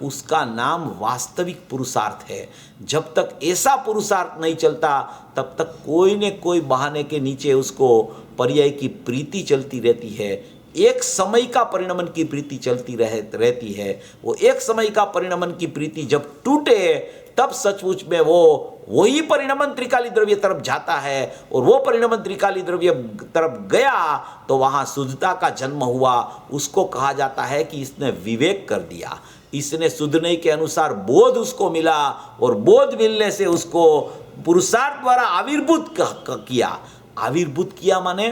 उसका नाम वास्तविक पुरुषार्थ है। जब तक ऐसा पुरुषार्थ नहीं चलता तब तक कोई न कोई बहाने के नीचे उसको पर्याय की प्रीति चलती रहती है। एक समय का परिणमन की प्रीति चलती रहती है। वो एक समय का परिणमन की प्रीति जब टूटे तब सचमुच में वही परिणमन त्रिकाली द्रव्य तरफ जाता है, और वो परिणमन त्रिकाली द्रव्य तरफ गया तो वहाँ शुद्धता का जन्म हुआ। उसको कहा जाता है कि इसने विवेक कर दिया, इसने शुद्धने के अनुसार बोध उसको मिला, और बोध मिलने से उसको पुरुषार्थ द्वारा आविर्भूत किया। आविर्भूत किया माने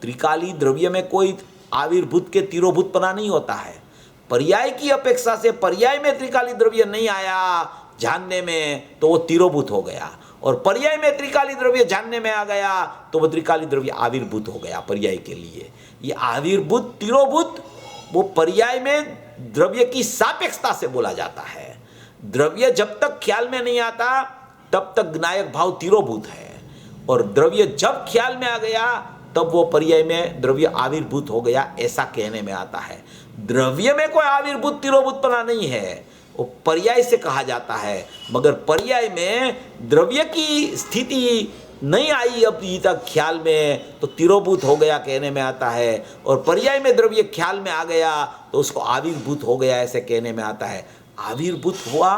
त्रिकाली द्रव्य में कोई आविर्भूत के तिरोभूतपना नहीं होता है। पर्याय की अपेक्षा से पर्याय में त्रिकाली द्रव्य नहीं आया जानने में तो वो तिरोभूत हो गया, और पर्याय में त्रिकाली द्रव्य जानने में आ गया तो वो त्रिकाली द्रव्य आविर्भूत हो गया पर्याय के लिए। ये आविर्भूत तिरोभूत वो पर्याय में द्रव्य की सापेक्षता से बोला जाता है। द्रव्य जब तक ख्याल में नहीं आता तब तक नायक भाव तिरोभूत है, और द्रव्य जब ख्याल में आ गया तब वो पर्याय में द्रव्य आविर्भूत हो गया, ऐसा कहने में आता है। द्रव्य में कोई आविर्भूत तिरोभूतपना नहीं है, वो पर्याय से कहा जाता है। मगर पर्याय में द्रव्य की स्थिति नहीं आई अभी तक ख्याल में तो तिरोभूत हो गया कहने में आता है, और पर्याय में द्रव्य ख्याल में आ गया तो उसको आविर्भूत हो गया ऐसे कहने में आता है। आविर्भूत हुआ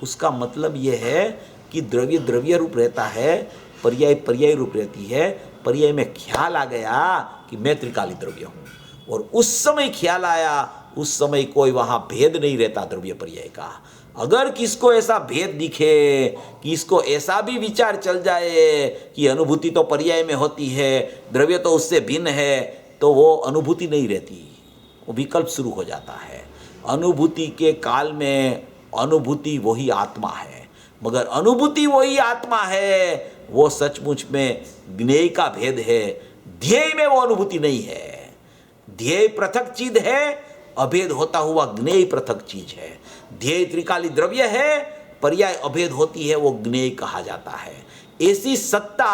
उसका मतलब यह है कि द्रव्य द्रव्य रूप रहता है, पर्याय पर्याय रूप रहती है। पर्याय में ख्याल आ गया कि मैं त्रिकाली द्रव्य हूँ, और उस समय ख्याल आया, उस समय कोई वहाँ भेद नहीं रहता द्रव्य पर्याय का। अगर किसको ऐसा भेद दिखे कि इसको ऐसा भी विचार चल जाए कि अनुभूति तो पर्याय में होती है, द्रव्य तो उससे भिन्न है, तो वो अनुभूति नहीं रहती, वो विकल्प शुरू हो जाता है। अनुभूति के काल में अनुभूति वही आत्मा है, मगर अनुभूति वही आत्मा है वो सचमुच में ज्ञेय का भेद है, ध्येय में वो अनुभूति नहीं है। ध्येय पृथक चीज है, अभेद होता हुआ ज्ञेय पृथक चीज है। ध्येय त्रिकाली द्रव्य है, पर्याय अभेद होती है, वो ज्ञेय कहा जाता है। ऐसी सत्ता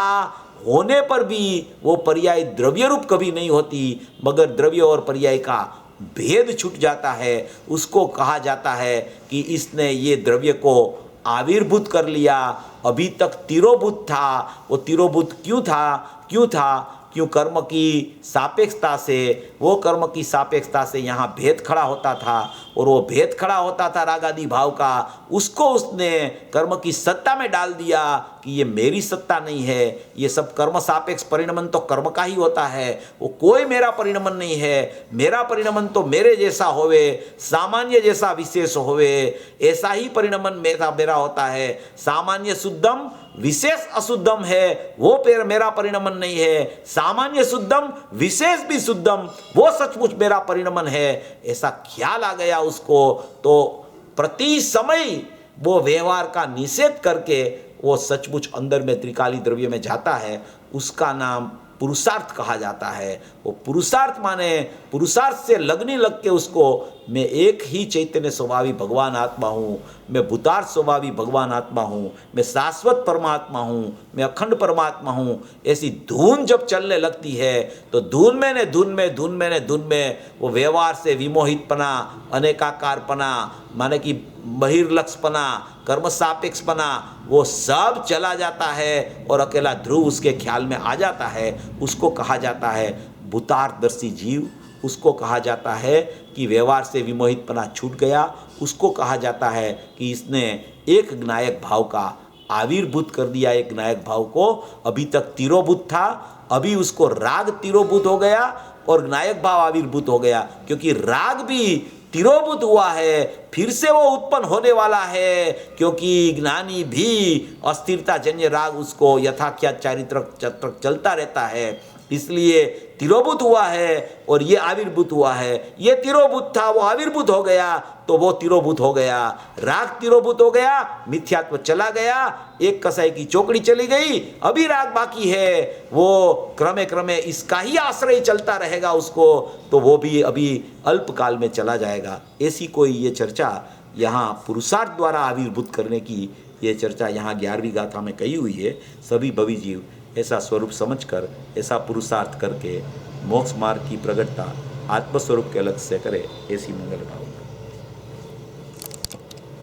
होने पर भी वो पर्याय द्रव्य रूप कभी नहीं होती, मगर द्रव्य और पर्याय का भेद छूट जाता है। उसको कहा जाता है कि इसने ये द्रव्य को आविर्भूत कर लिया। अभी तक तिरोभूत था, वो तिरोभूत क्यों था? क्यों कर्म की सापेक्षता से, वो कर्म की सापेक्षता से यहाँ भेद खड़ा होता था, और वो भेद खड़ा होता था रागादि भाव का, उसको उसने कर्म की सत्ता में डाल दिया कि ये मेरी सत्ता नहीं है, ये सब कर्म सापेक्ष परिणमन तो कर्म का ही होता है, वो कोई मेरा परिणमन नहीं है। मेरा परिणमन तो मेरे जैसा होवे, सामान्य जैसा विशेष होवे, ऐसा ही परिणमन मेरा होता है। सामान्य शुद्धम विशेष अशुद्धम है, वो मेरा परिणमन नहीं है। सामान्य शुद्धम विशेष भी शुद्धम, वो सचमुच मेरा परिणमन है। ऐसा ख्याल आ गया उसको, तो प्रति समय वो व्यवहार का निषेध करके वो सचमुच अंदर में त्रिकाली द्रव्य में जाता है। उसका नाम पुरुषार्थ कहा जाता है। वो पुरुषार्थ माने पुरुषार्थ से लगने लग के उसको मैं एक ही चैतन्य स्वभावी भगवान आत्मा हूँ, मैं भूतार्थ स्वभावी भगवान आत्मा हूँ, मैं शाश्वत परमात्मा हूँ, मैं अखंड परमात्मा हूँ, ऐसी धुन जब चलने लगती है तो धुन में वो व्यवहार से विमोहितपना, अनेकाकारपना, माने कि बहिर्लक्षपना, कर्म सापेक्षपना, वो सब चला जाता है और अकेला ध्रुव उसके ख्याल में आ जाता है। उसको कहा जाता है भूतार्थदर्शी जीव, उसको कहा जाता है कि व्यवहार से विमोहितपना छूट गया, उसको कहा जाता है कि इसने एक ज्ञायक भाव का आविर्भूत कर दिया। एक ज्ञायक भाव को अभी तक तिरोभूत था, अभी उसको राग तिरोभूत हो गया और ज्ञायक भाव आविर्भूत हो गया, क्योंकि राग भी तिरोभूत हुआ है, फिर से वो उत्पन्न होने वाला है, क्योंकि ज्ञानी भी अस्थिरता जन्य राग उसको यथाख्यात चारित्र चलता रहता है। इसलिए तिरोभूत हुआ है और ये आविर्भूत हुआ है। ये तिरोभूत था, वो आविर्भूत हो गया, तो वो तिरोभूत हो गया। राग तिरोभूत हो गया, मिथ्यात्व चला गया, एक कसाई की चौकड़ी चली गई, अभी राग बाकी है, वो क्रमे क्रमे इसका ही आश्रय चलता रहेगा उसको, तो वो भी अभी अल्पकाल में चला जाएगा। ऐसी कोई ये चर्चा यहाँ पुरुषार्थ द्वारा आविर्भूत करने की ये चर्चा यहाँ 11वीं गाथा में कही हुई है। सभी भवी जीव ऐसा स्वरूप समझकर, ऐसा पुरुषार्थ करके मोक्ष मार्ग की प्रगटता आत्मस्वरूप के अलग से करे, ऐसी मंगल भाव।